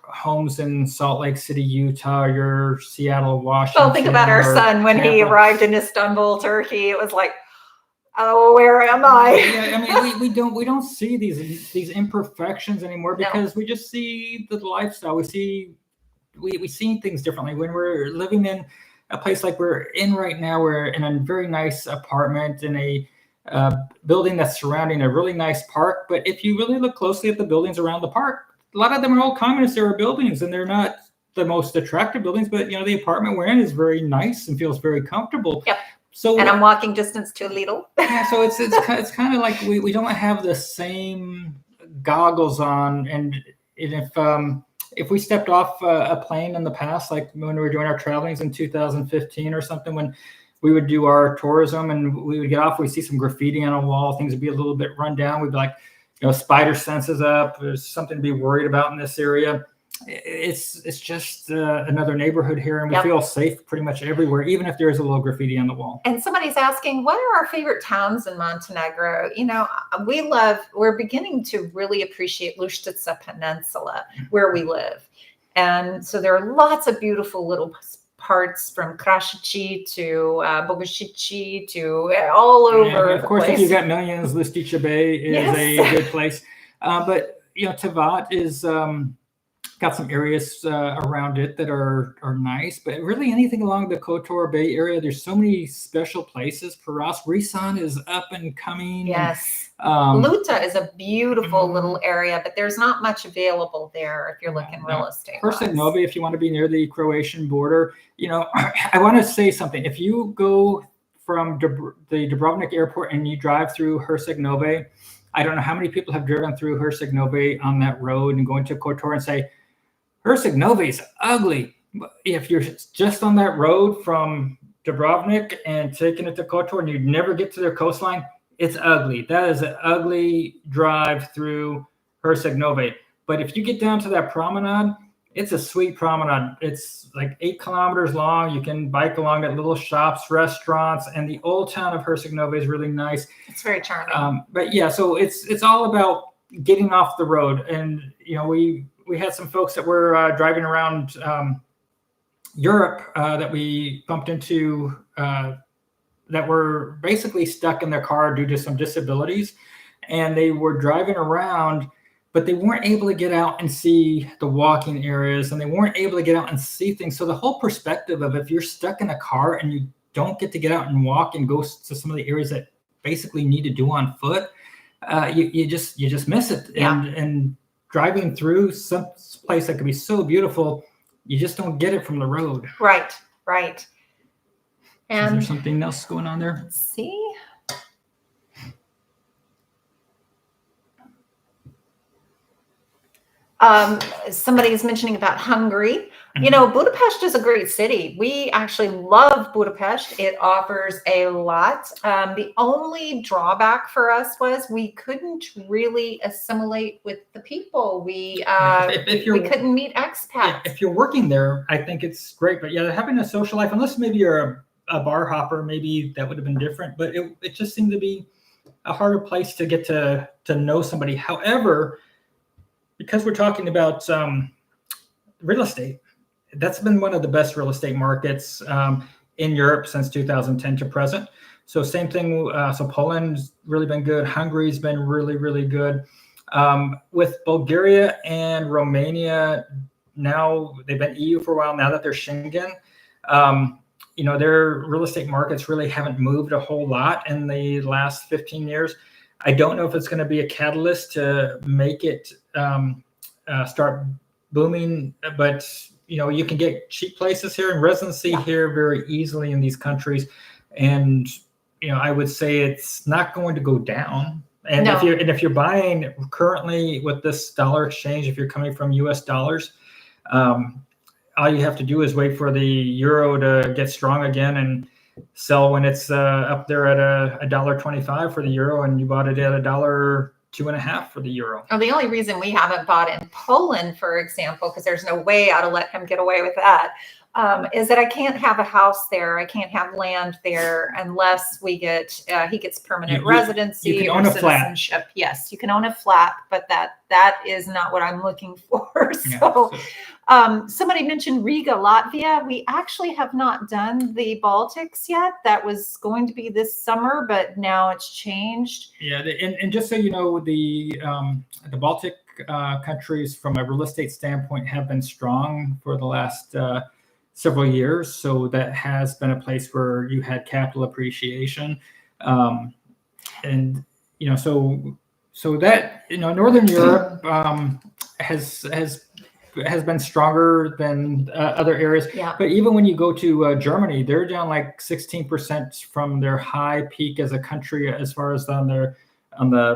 homes in Salt Lake City, Utah, your Seattle, Washington. Think about our son when he arrived in Istanbul, Turkey. It was like, oh, where am I? Yeah, I mean, we don't see these imperfections anymore because we just see the lifestyle. We see things differently when we're living in a place like we're in right now. We're in a very nice apartment in a building that's surrounding a really nice park. But if you really look closely at the buildings around the park, a lot of them are old communist era buildings, and they're not the most attractive buildings. But the apartment we're in is very nice and feels very comfortable. Yep. So, and I'm walking distance to Lidl. Yeah, so it's kind of like we don't have the same goggles on, and if we stepped off a plane in the past, like when we were doing our travelings in 2015 or something, when we would do our tourism and we would get off, we'd see some graffiti on a wall, things would be a little bit run down. We'd be like, spider senses up. There's something to be worried about in this area. It's just another neighborhood here, and we feel safe pretty much everywhere, even if there is a little graffiti on the wall. And somebody's asking, what are our favorite towns in Montenegro? We're beginning to really appreciate Luštica Peninsula, where we live. And so there are lots of beautiful little parts from Krašići to Bogašići to all over. Of course, if you've got millions, Luštica Bay is a good place. But Tivat is got some areas around it that are nice, but really anything along the Kotor Bay area, there's so many special places for us. Risan is up and coming. Yes. Luta is a beautiful little area, but there's not much available there if you're looking real estate. Herceg-Novi, if you want to be near the Croatian border, I want to say something. If you go from the Dubrovnik airport and you drive through Herceg-Novi, I don't know how many people have driven through Herceg-Novi on that road and going to Kotor and say, Herceg-Novi is ugly. If you're just on that road from Dubrovnik and taking it to Kotor and you never get to their coastline, it's ugly. That is an ugly drive through Herceg-Novi. But if you get down to that promenade, it's a sweet promenade. It's like 8 kilometers long. You can bike along at little shops, restaurants, and the old town of Herceg-Novi is really nice. It's very charming. But yeah, so it's all about getting off the road. And we had some folks that were driving around Europe that we bumped into that were basically stuck in their car due to some disabilities. And they were driving around, but they weren't able to get out and see the walking areas, and they weren't able to get out and see things. So the whole perspective of if you're stuck in a car and you don't get to get out and walk and go to some of the areas that basically need to do on foot, you just miss it. And driving through some place that could be so beautiful, you just don't get it from the road. Right. And is there something else going on there? Let's see. Somebody is mentioning about Hungary. Budapest is a great city. We actually love Budapest. It offers a lot. The only drawback for us was we couldn't really assimilate with the people. We couldn't meet expats. If you're working there, I think it's great. But having a social life, unless maybe you're a bar hopper, maybe that would have been different. But it just seemed to be a harder place to get to know somebody. However, because we're talking about real estate, that's been one of the best real estate markets in Europe since 2010 to present. So same thing. So Poland's really been good. Hungary's been really, really good. With Bulgaria and Romania, now they've been EU for a while. Now that they're Schengen, their real estate markets really haven't moved a whole lot in the last 15 years. I don't know if it's going to be a catalyst to make it start booming, but you can get cheap places here and residency here very easily in these countries, and I would say it's not going to go down. And if you're buying currently with this dollar exchange, if you're coming from U.S. dollars, all you have to do is wait for the euro to get strong again and sell when it's up there at $1.25 for the euro, and you bought it at $1.25 for the euro. The only reason we haven't bought in Poland, for example, because there's no way I'd let him get away with that. is that I can't have a house there. I can't have land there unless he gets permanent residency you can or own a flat. citizenship. Yes, you can own a flat, but that is not what I'm looking for. Somebody mentioned Riga, Latvia. We actually have not done the Baltics yet. That was going to be this summer, but now it's changed. Yeah, and just so you know, the Baltic countries, from a real estate standpoint, have been strong for the last several years. So that has been a place where you had capital appreciation, and so that Northern Europe has been stronger than other areas. Yeah. But even when you go to Germany, they're down like 16% from their high peak as a country as far as on the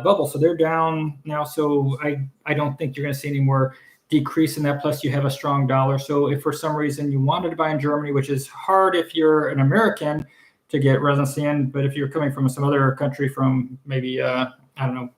bubble. So they're down now. So I don't think you're going to see any more decrease in that. Plus you have a strong dollar. So if for some reason you wanted to buy in Germany, which is hard if you're an American to get residency in, but if you're coming from some other country, from maybe I don't know.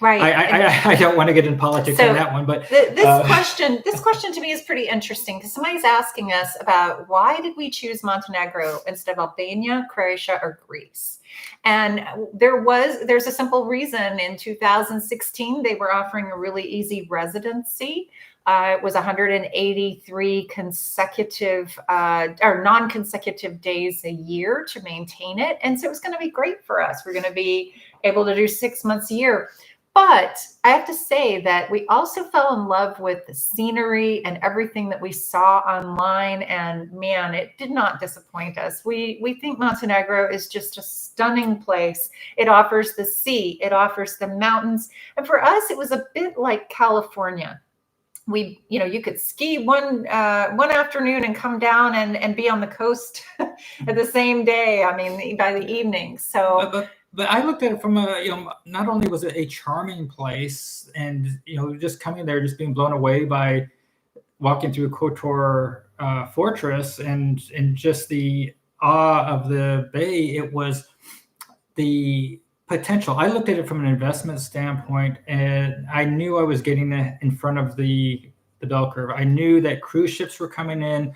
Right. I don't want to get in politics on that one, but this question to me is pretty interesting, because somebody's asking us about why did we choose Montenegro instead of Albania, Croatia, or Greece? And there's a simple reason. In 2016, they were offering a really easy residency. It was 183 consecutive or non-consecutive days a year to maintain it. And so it was going to be great for us. We're going to be able to do 6 months a year. But I have to say that we also fell in love with the scenery and everything that we saw online. And man, it did not disappoint us. We think Montenegro is just a stunning place. It offers the sea, it offers the mountains. And for us, it was a bit like California. You could ski one afternoon and come down and be on the coast at the same day. I mean, by the evening. So. But I looked at it from not only was it a charming place, and just coming there, just being blown away by walking through Kotor Fortress and just the awe of the bay. It was the potential. I looked at it from an investment standpoint, and I knew I was getting in front of the bell curve. I knew that cruise ships were coming in,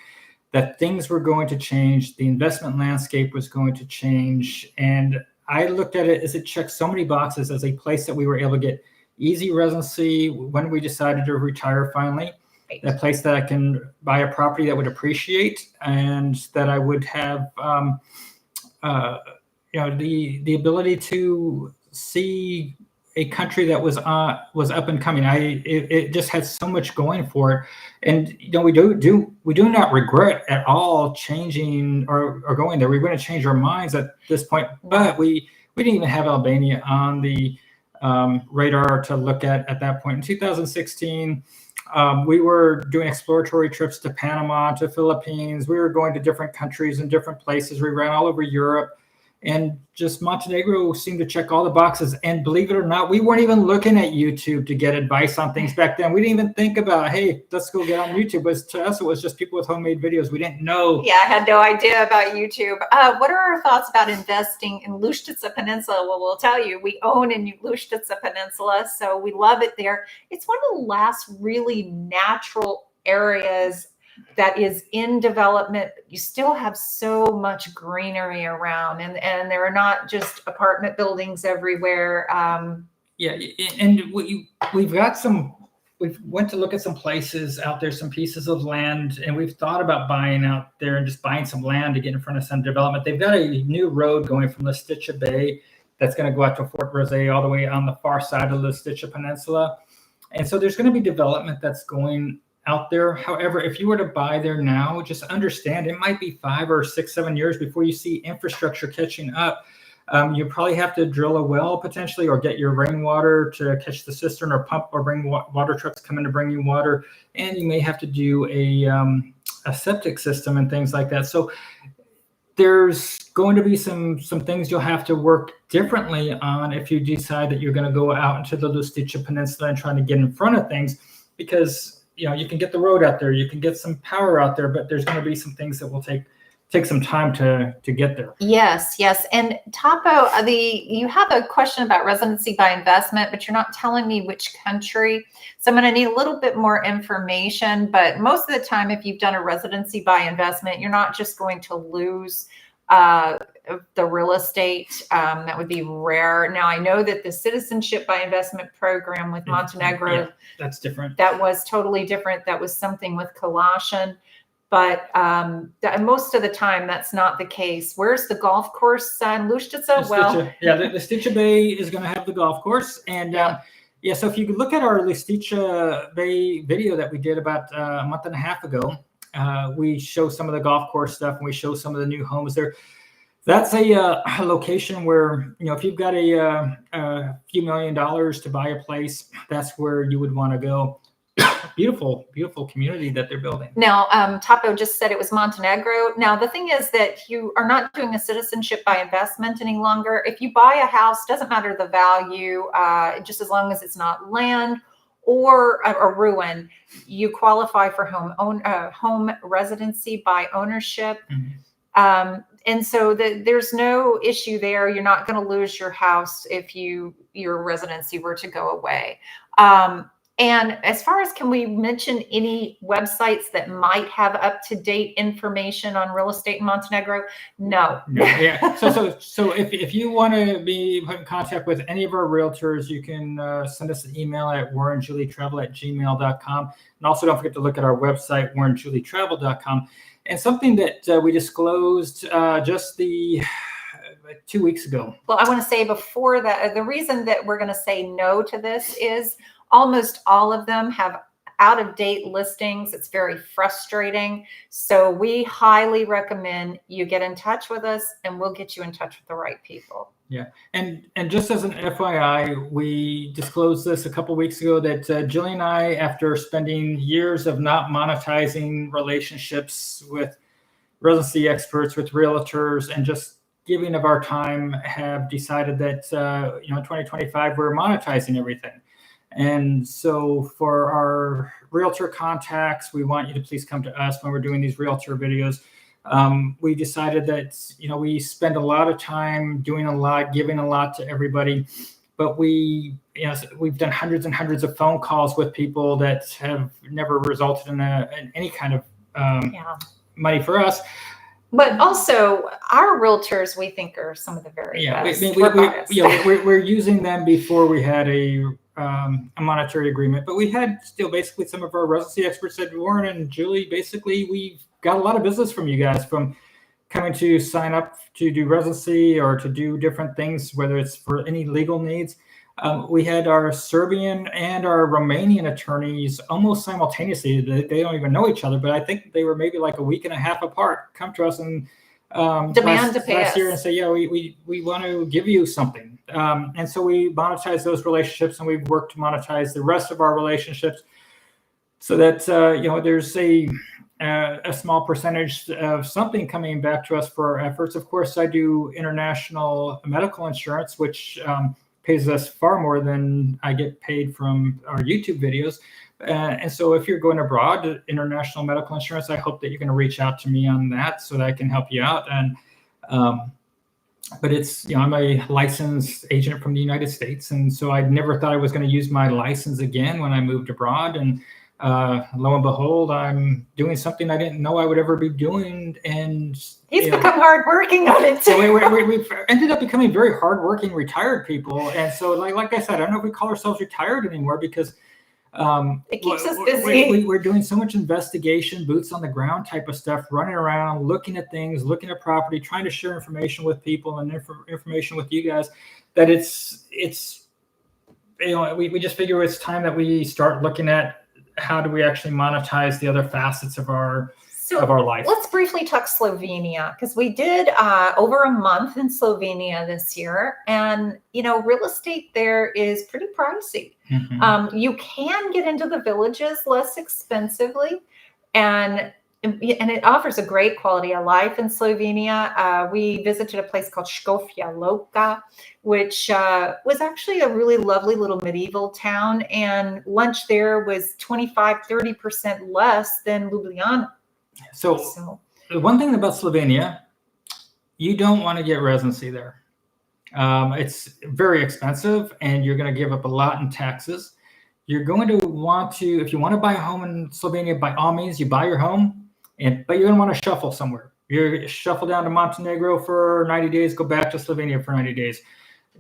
that things were going to change, the investment landscape was going to change, and I looked at it as it checked so many boxes as a place that we were able to get easy residency when we decided to retire finally. Right. A place that I can buy a property that would appreciate, and that I would have the ability to see a country that was up and coming. It just had so much going for it, and we do not regret at all changing or going there. We're going to change our minds at this point, but we didn't even have Albania on the radar to look at that point. In 2016, we were doing exploratory trips to Panama, to Philippines. We were going to different countries and different places. We ran all over Europe. And just Montenegro seemed to check all the boxes. And believe it or not, we weren't even looking at YouTube to get advice on things back then. We didn't even think about, hey, let's go get on YouTube. But to us, it was just people with homemade videos. We didn't know. Yeah, I had no idea about YouTube. What are our thoughts about investing in Lucrative Peninsula? Well, we'll tell you, we own in Lucrative Peninsula, so we love it there. It's one of the last really natural areas that is in development. You still have so much greenery around, and there are not just apartment buildings everywhere. Yeah, and we went to look at some places out there, some pieces of land, and we've thought about buying out there and just buying some land to get in front of some development. They've got a new road going from Listica Bay that's going to go out to Fort Rosé all the way on the far side of the Listica Peninsula. And so there's going to be development that's going out there. However, if you were to buy there now, just understand it might be 5 or 6, 7 years before you see infrastructure catching up. You probably have to drill a well potentially, or get your rainwater to catch the cistern, or pump, or bring water trucks come in to bring you water. And you may have to do a septic system and things like that. So there's going to be some things you'll have to work differently on if you decide that you're going to go out into the Listica Peninsula and trying to get in front of things, because you can get the road out there, you can get some power out there, but there's going to be some things that will take take some time to get there. Yes, yes. And Topo, you have a question about residency by investment, but you're not telling me which country. So I'm going to need a little bit more information. But most of the time, if you've done a residency by investment, you're not just going to lose the real estate. That would be rare. Now, I know that the citizenship by investment program with Montenegro, that's different. That was totally different. That was something with Colossian. But most of the time, that's not the case. Where's the golf course in Luštica? Well, the Luštica Bay is going to have the golf course. And so if you could look at our Luštica Bay video that we did about a month and a half ago, we show some of the golf course stuff, and we show some of the new homes there. That's a location where, if you've got a few $1 million to buy a place, that's where you would want to go. Beautiful, beautiful community that they're building. Now, Topo just said it was Montenegro. Now, the thing is that you are not doing a citizenship by investment any longer. If you buy a house, doesn't matter the value, just as long as it's not land or a ruin, you qualify for home residency by ownership. Mm-hmm. And so there's no issue there. You're not going to lose your house if your residency were to go away. And as far as, can we mention any websites that might have up-to-date information on real estate in Montenegro? No. Yeah. So if you want to be put in contact with any of our realtors, you can send us an email at warrenjulietravel@gmail.com. And also don't forget to look at our website, warrenjulietravel.com. And something that we disclosed just 2 weeks ago. Well, I want to say before that, the reason that we're going to say no to this is almost all of them have out-of-date listings. It's very frustrating. So we highly recommend you get in touch with us, and we'll get you in touch with the right people. Yeah. And just as an FYI, we disclosed this a couple weeks ago that Julie and I, after spending years of not monetizing relationships with residency experts, with realtors, and just giving of our time, have decided that, in 2025, we're monetizing everything. And so for our realtor contacts, we want you to please come to us when we're doing these realtor videos. We decided that, we spend a lot of time doing a lot, giving a lot to everybody, but we've done hundreds and hundreds of phone calls with people that have never resulted in any kind of money for us. But also, our realtors, we think, are some of the very best. We're using them before we had a monetary agreement, but we had still basically some of our residency experts said, Warren and Julie, basically we've got a lot of business from you guys, from coming to sign up to do residency or to do different things, whether it's for any legal needs. We had our Serbian and our Romanian attorneys almost simultaneously. They don't even know each other, but I think they were maybe like a week and a half apart, come to us and demand to pay us year and say, we want to give you something. And so we monetize those relationships, and we've worked to monetize the rest of our relationships so that, there's a small percentage of something coming back to us for our efforts. Of course, I do international medical insurance, which pays us far more than I get paid from our YouTube videos. And so if you're going abroad, international medical insurance, I hope that you're going to reach out to me on that so that I can help you out. And but it's, I'm a licensed agent from the United States. And so I never thought I was going to use my license again when I moved abroad. And lo and behold, I'm doing something I didn't know I would ever be doing. And he's become hardworking on it too. So we've ended up becoming very hardworking retired people. And so like I said, I don't know if we call ourselves retired anymore because it keeps us busy. We're doing so much investigation, boots on the ground type of stuff, running around, looking at things, looking at property, trying to share information with people and information with you guys, that it's we just figure it's time that we start looking at how do we actually monetize the other facets of our life. Let's briefly talk Slovenia, because we did over a month in Slovenia this year, and real estate there is pretty pricey. Mm-hmm. You can get into the villages less expensively, and it offers a great quality of life in Slovenia. We visited a place called Škofja Loka, which was actually a really lovely little medieval town, and lunch there was 25-30% less than Ljubljana. So the one thing about Slovenia, you don't want to get residency there. It's very expensive, and you're going to give up a lot in taxes. You're going to want to, if you want to buy a home in Slovenia, by all means, you buy your home, but you're going to want to shuffle somewhere. You're shuffle down to Montenegro for 90 days, go back to Slovenia for 90 days.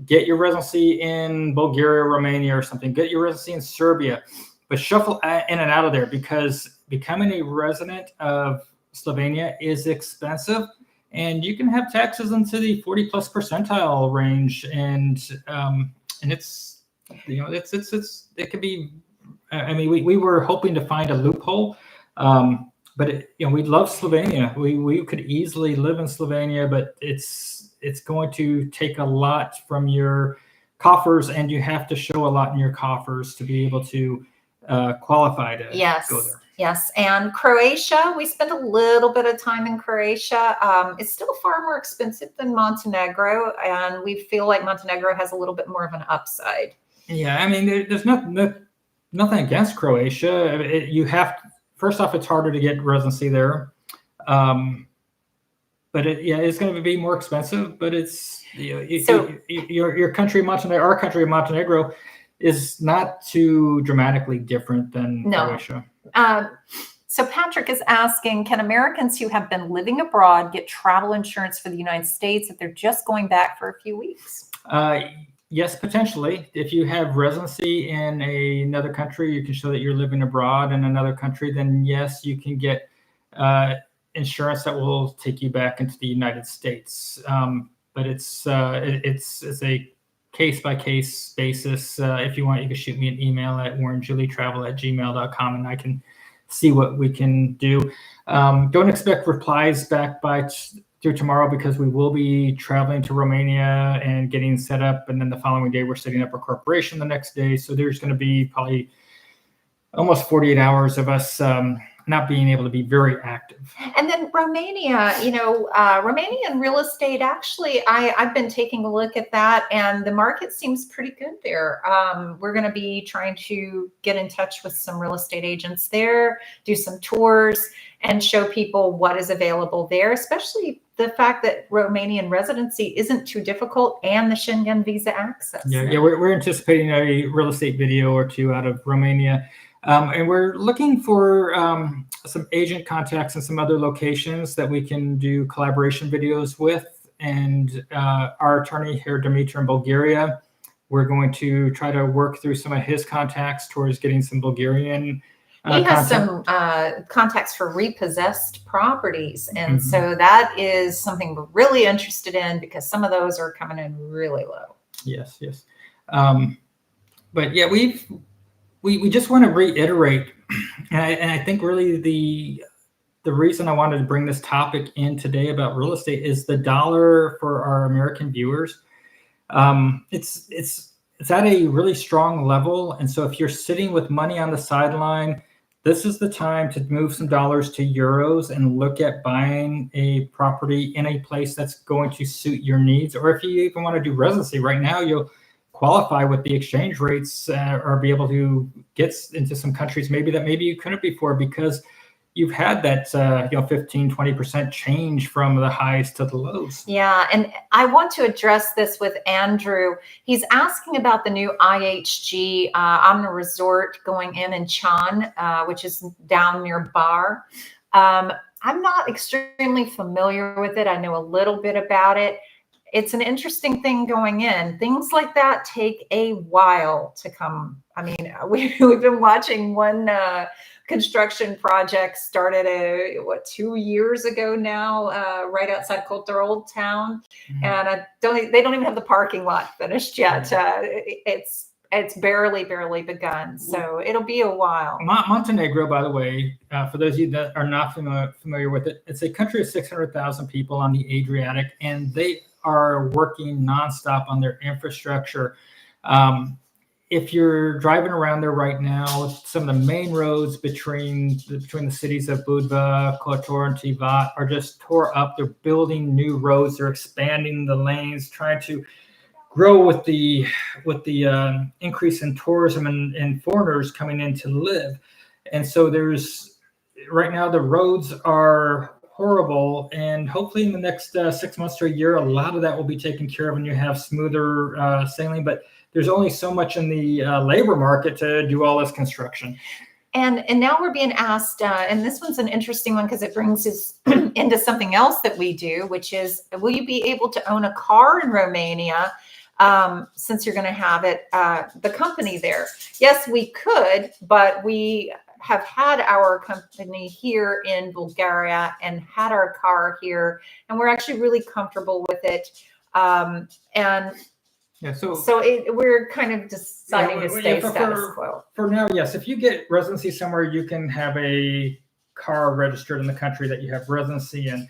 Get your residency in Bulgaria, Romania, or something. Get your residency in Serbia, but shuffle in and out of there, because becoming a resident of Slovenia is expensive, and you can have taxes into the 40 plus percentile range, and it's, you know, it could be. I mean, we were hoping to find a loophole, but you know, we love Slovenia. We could easily live in Slovenia, but it's going to take a lot from your coffers, and you have to show a lot in your coffers to be able to qualify to go there. Yes, and Croatia, we spent a little bit of time in Croatia. It's still far more expensive than Montenegro, and we feel like Montenegro has a little bit more of an upside. Yeah, I mean, there's nothing against Croatia. You have to, first off, it's harder to get residency there, but it's going to be more expensive. But it's your country, Montenegro, our country, Montenegro, is not too dramatically different than Croatia. So Patrick is asking, can Americans who have been living abroad get travel insurance for the United States if they're just going back for a few weeks? Yes, potentially. If you have residency in another country, you can show that you're living abroad in another country, then yes, you can get insurance that will take you back into the United States. But it's a case-by-case basis. If you want, you can shoot me an email at warrenjulietravel@gmail.com, and I can see what we can do. Don't expect replies back through tomorrow, because we will be traveling to Romania and getting set up, and then the following day we're setting up our corporation the next day. So there's going to be probably almost 48 hours of us not being able to be very active. And then Romania, Romanian real estate, actually, I've been taking a look at that, and the market seems pretty good there. We're going to be trying to get in touch with some real estate agents there, do some tours, and show people what is available there, especially the fact that Romanian residency isn't too difficult, and the Schengen visa access. Yeah, we're anticipating a real estate video or two out of Romania. And we're looking for some agent contacts in some other locations that we can do collaboration videos with. And our attorney here, Dimitri, in Bulgaria, we're going to try to work through some of his contacts towards getting some Bulgarian he has some contacts for repossessed properties. And so that is something we're really interested in, because some of those are coming in really low. Yes. But yeah, we just want to reiterate, and I think really the reason I wanted to bring this topic in today about real estate is the dollar for our American viewers. It's at a really strong level, and so if you're sitting with money on the sideline, this is the time to move some dollars to euros and look at buying a property in a place that's going to suit your needs. Or if you even want to do residency right now, you'll qualify with the exchange rates or be able to get into some countries maybe you couldn't before, because you've had that 15-20% change from the highs to the lows. Yeah, and I want to address this with Andrew. He's asking about the new IHG Omni Resort going in Chan, which is down near Bar. I'm not extremely familiar with it. I know a little bit about it. It's an interesting thing going in. Things like that take a while to come. I mean, we've been watching one construction project started 2 years ago now, right outside Coulter Old Town, and they don't even have the parking lot finished yet. It's barely begun, so it'll be a while. Montenegro, by the way, for those of you that are not familiar with it, it's a country of 600,000 people on the Adriatic, and they are working nonstop on their infrastructure. If you're driving around there right now, some of the main roads between the cities of Budva, Kotor, and Tivat are just tore up. They're building new roads. They're expanding the lanes, trying to grow with the increase in tourism and foreigners coming in to live. And so right now the roads are horrible. And hopefully in the next 6 months to a year, a lot of that will be taken care of and you have smoother sailing. But there's only so much in the labor market to do all this construction. And now we're being asked, and this one's an interesting one because it brings us into something else that we do, which is, will you be able to own a car in Romania since you're going to have it, the company there? Yes, we could, but we have had our company here in Bulgaria and had our car here, and we're actually really comfortable with it. Yeah, so we're kind of deciding to stay status quo. For now, yes. If you get residency somewhere, you can have a car registered in the country that you have residency in.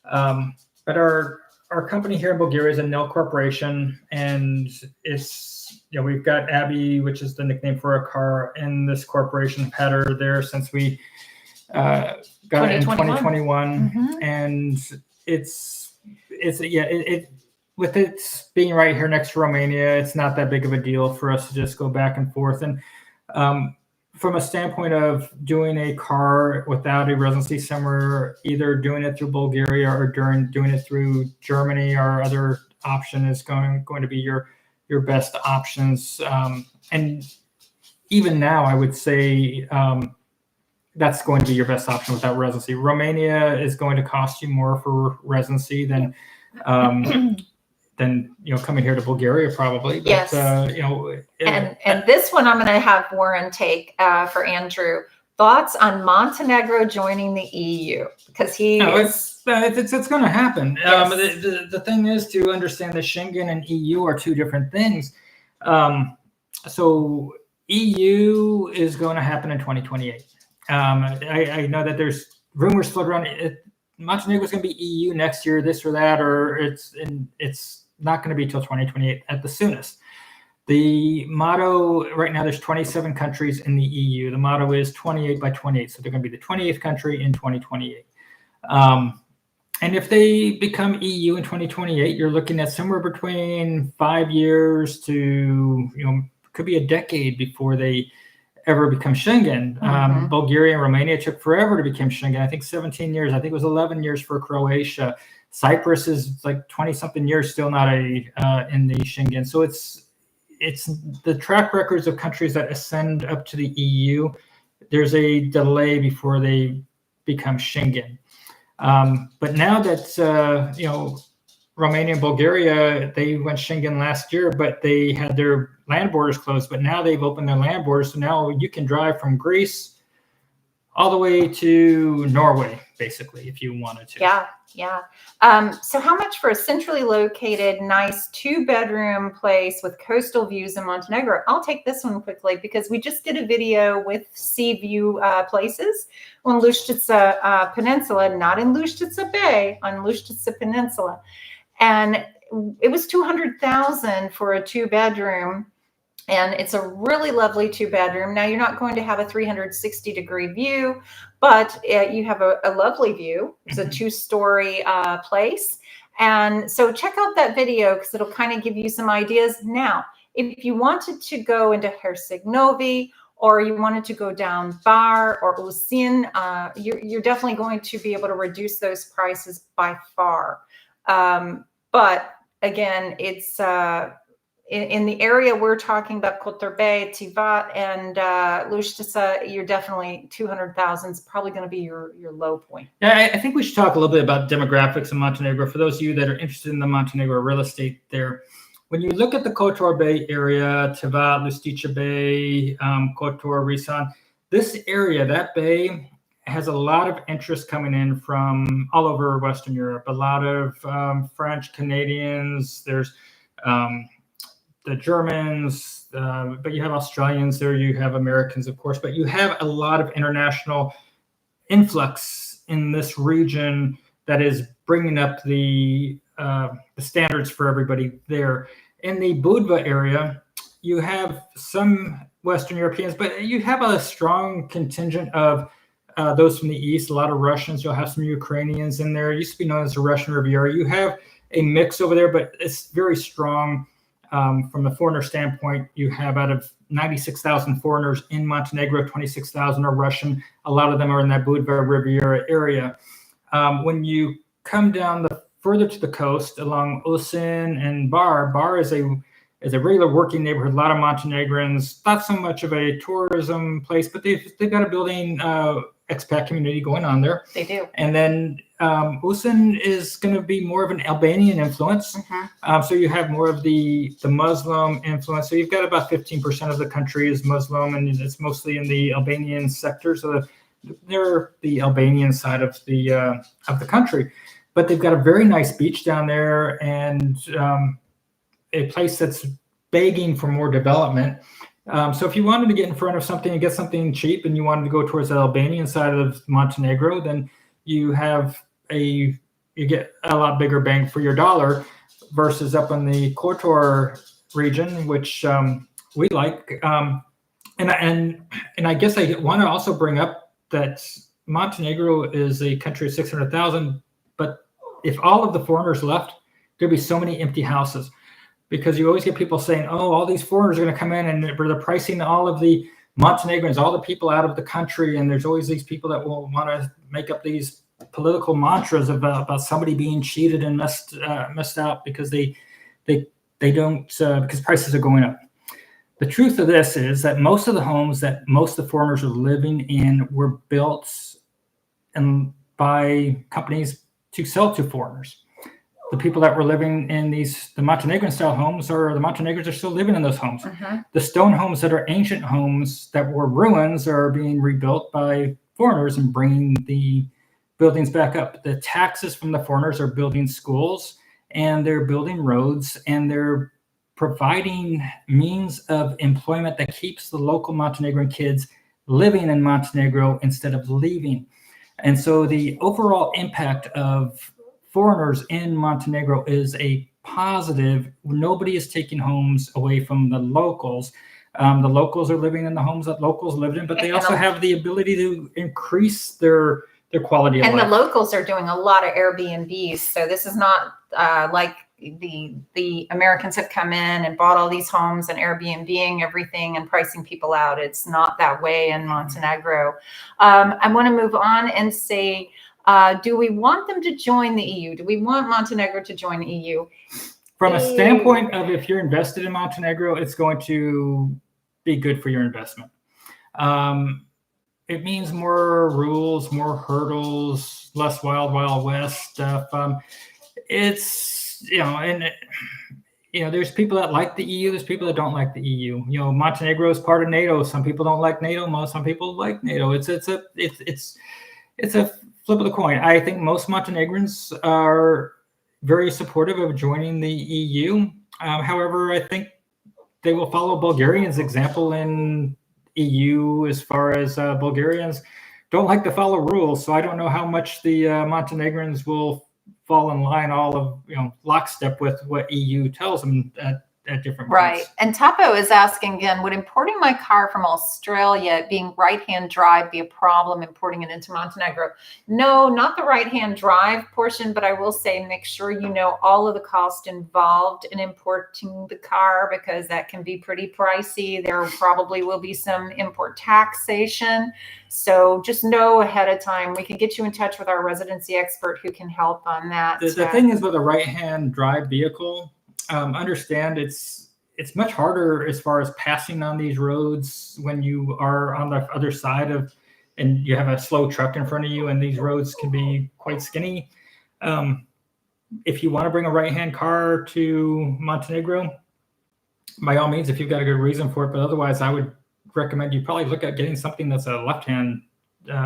But our company here in Bulgaria is a nil corporation, and it's, we've got Abby, which is the nickname for a car, in this corporation. I've had her there since we got it in 2021, and with it being right here next to Romania, it's not that big of a deal for us to just go back and forth. And from a standpoint of doing a car without a residency somewhere, either doing it through Bulgaria or doing it through Germany, our other option is going to be your best options. And even now, I would say that's going to be your best option without residency. Romania is going to cost you more for residency than coming here to Bulgaria probably. But, yes. And this one I'm going to have Warren take for Andrew. Thoughts on Montenegro joining the EU? Because it's going to happen. Yes. The thing is to understand that Schengen and EU are two different things. So EU is going to happen in 2028. I know that there's rumors floating around. Montenegro is going to be EU next year, this or that, or it's not going to be till 2028 at the soonest. The motto right now, there's 27 countries in the EU. The motto is 28 by 28. So they're going to be the 28th country in 2028. And if they become EU in 2028, you're looking at somewhere between 5 years to, could be a decade before they ever become Schengen. Bulgaria and Romania took forever to become Schengen. I think 17 years. I think it was 11 years for Croatia. Cyprus is like 20-something years still not in the Schengen. So it's the track records of countries that ascend up to the EU. There's a delay before they become Schengen. But now that Romania and Bulgaria, they went Schengen last year, but they had their land borders closed. But now they've opened their land borders, so now you can drive from Greece all the way to Norway, basically, if you wanted to. Yeah. So how much for a centrally located, nice 2-bedroom place with coastal views in Montenegro? I'll take this one quickly because we just did a video with sea view places on Luštica Peninsula, not in Luštica Bay, on Luštica Peninsula. And it was $200,000 for a 2-bedroom. And it's a really lovely 2-bedroom. Now, you're not going to have a 360-degree view, but you have a lovely view. It's a 2-story place. And so check out that video because it'll kind of give you some ideas. Now, if you wanted to go into Herceg-Novi or you wanted to go down Bar or Usin, you're definitely going to be able to reduce those prices by far. But again, it's in the area we're talking about, Kotor-Bay, Tivat, and Luštica, you're definitely $200,000 is probably going to be your low point. Yeah, I think we should talk a little bit about demographics in Montenegro. For those of you that are interested in the Montenegro real estate there, when you look at the Kotor-Bay area, Tivat, Luštica Bay, Kotor, Risan, this area, that bay, has a lot of interest coming in from all over Western Europe. A lot of French, Canadians. There's the Germans, but you have Australians there. You have Americans, of course, but you have a lot of international influx in this region that is bringing up the standards for everybody there. In the Budva area, you have some Western Europeans, but you have a strong contingent of those from the East, a lot of Russians. You'll have some Ukrainians in there. It used to be known as the Russian Riviera. You have a mix over there, but it's very strong. From the foreigner standpoint, you have out of 96,000 foreigners in Montenegro, 26,000 are Russian. A lot of them are in that Budva Riviera area. When you come down further to the coast along Osin and Bar is a regular working neighborhood. A lot of Montenegrins, not so much of a tourism place, but they've got a building expat community going on there. They do. And then Osin is going to be more of an Albanian influence. So you have more of the Muslim influence. So you've got about 15% of the country is Muslim, and it's mostly in the Albanian sector. So they're the Albanian side of the country. But they've got a very nice beach down there, and a place that's begging for more development. So if you wanted to get in front of something and get something cheap, and you wanted to go towards the Albanian side of Montenegro, then you get a lot bigger bang for your dollar versus up in the Kotor region, which we like. And I guess I want to also bring up that Montenegro is a country of 600,000, but if all of the foreigners left, there'd be so many empty houses, because you always get people saying, oh, all these foreigners are going to come in and they're pricing all of the Montenegrins, all the people out of the country. And there's always these people that will want to make up these political mantras about somebody being cheated and messed out because they don't, because prices are going up. The truth of this is that most of the homes that most of the foreigners are living in were built by companies to sell to foreigners. The people that were living in the Montenegrin style homes, or the Montenegrins, are still living in those homes. The stone homes that are ancient homes that were ruins are being rebuilt by foreigners and bringing the buildings back up. The taxes from the foreigners are building schools, and they're building roads, and they're providing means of employment that keeps the local Montenegrin kids living in Montenegro instead of leaving. And so the overall impact of foreigners in Montenegro is a positive. Nobody is taking homes away from the locals. The locals are living in the homes that locals lived in, but they also have the ability to increase their quality of life. And the locals are doing a lot of Airbnbs. So this is not like the Americans have come in and bought all these homes and Airbnb-ing everything and pricing people out. It's not that way in Montenegro. I want to move on and say, do we want them to join the EU? Do we want Montenegro to join the EU? From a standpoint of, if you're invested in Montenegro, it's going to be good for your investment. It means more rules, more hurdles, less wild west stuff. There's people that like the EU. There's people that don't like the EU. Montenegro is part of NATO. Some people don't like NATO. Some people like NATO. It's a flip of the coin. I think most Montenegrins are very supportive of joining the EU. However, I think they will follow Bulgarians' example in EU, as far as Bulgarians don't like to follow rules. So I don't know how much the Montenegrins will fall in line, all of lockstep with what EU tells them at different right points. And Tapo is asking again, would importing my car from Australia, being right-hand drive, be a problem importing it into Montenegro? No, not the right-hand drive portion, but I will say make sure you know all of the cost involved in importing the car, because that can be pretty pricey. There probably will be some import taxation, so just know ahead of time. We can get you in touch with our residency expert who can help on that. The thing is, with a right-hand drive vehicle, understand it's much harder as far as passing on these roads when you are on the other side and you have a slow truck in front of you, and these roads can be quite skinny. If you want to bring a right-hand car to Montenegro, by all means, if you've got a good reason for it, but otherwise I would recommend you probably look at getting something that's a left-hand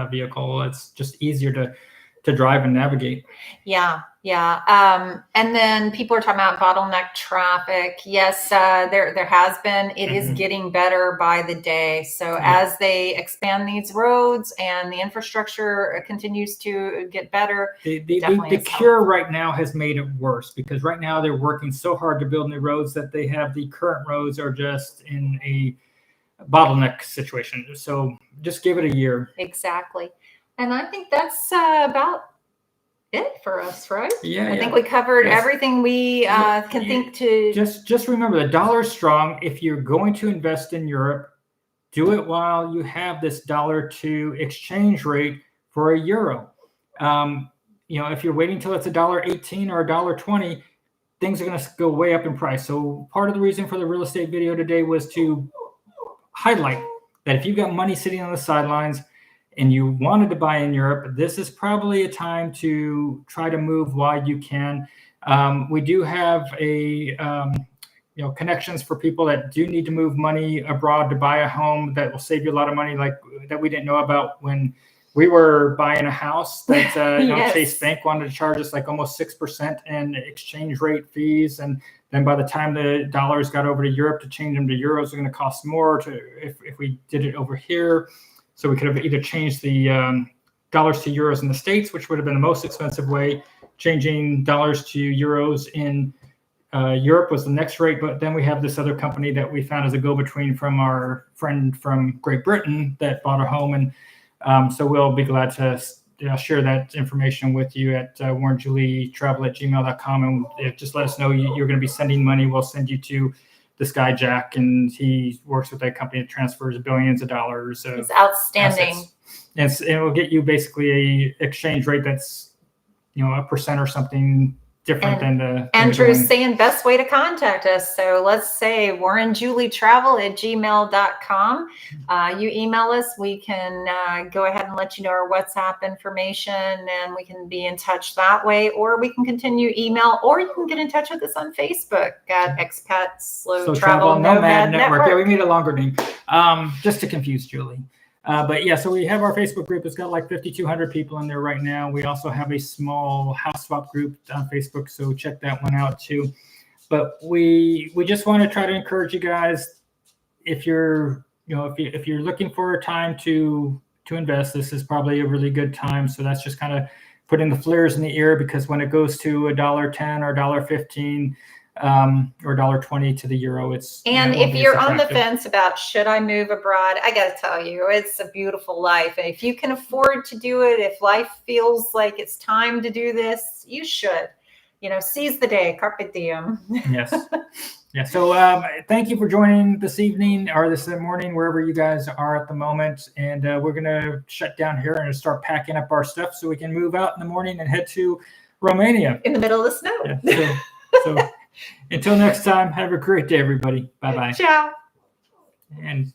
vehicle. It's just easier to drive and navigate. Yeah. And then people are talking about bottleneck traffic. Yes, there has been. It is getting better by the day. So as they expand these roads and the infrastructure continues to get better, the cure right now has made it worse, because right now they're working so hard to build new roads that they have the current roads are just in a bottleneck situation. So just give it a year. Exactly. And I think that's about it for us, right? Yeah. I think we covered everything we can think to. Just remember, the dollar's strong. If you're going to invest in Europe, do it while you have this $1 to exchange rate for a euro. if you're waiting till it's $1.18 or $1.20, things are going to go way up in price. So part of the reason for the real estate video today was to highlight that if you've got money sitting on the sidelines and you wanted to buy in Europe, this is probably a time to try to move while you can. We do have connections for people that do need to move money abroad to buy a home that will save you a lot of money, like that we didn't know about when we were buying a house that Yes. Chase Bank wanted to charge us like almost 6% in exchange rate fees. And then by the time the dollars got over to Europe, to change them to euros are going to cost more if we did it over here. So we could have either changed the dollars to euros in the States, which would have been the most expensive way. Changing dollars to euros in Europe was the next rate. But then we have this other company that we found as a go-between from our friend from Great Britain that bought a home. And so we'll be glad to share that information with you at warrenjulietravel@gmail.com. And just let us know you're going to be sending money. We'll send you to this guy, Jack, and he works with that company that transfers billions of dollars. It's outstanding. And it will get you basically a exchange rate that's, 1% or something different than the Andrew's saying best way to contact us. So let's say warrenjulietravel@gmail.com. You email us, we can go ahead and let you know our WhatsApp information, and we can be in touch that way, or we can continue email, or you can get in touch with us on Facebook at Expat Slow Travel Nomad Network. Yeah, we made a longer name just to confuse Julie. But yeah, so we have our Facebook group. It's got like 5,200 people in there right now. We also have a small house swap group on Facebook, so check that one out too. But we just want to try to encourage you guys, if you're looking for a time to invest, this is probably a really good time. So that's just kind of putting the flares in the ear, because when it goes to $1.10 or $1.15 or $1.20 to the euro, it's. And if you're on the fence about should I move abroad, I got to tell you, it's a beautiful life. And if you can afford to do it, if life feels like it's time to do this, you should. Seize the day, carpe diem. Yes. Yeah. So thank you for joining this evening or this morning, wherever you guys are at the moment. And we're going to shut down here and start packing up our stuff so we can move out in the morning and head to Romania. In the middle of the snow. Yeah, so until next time, have a great day, everybody. Bye-bye. Ciao. And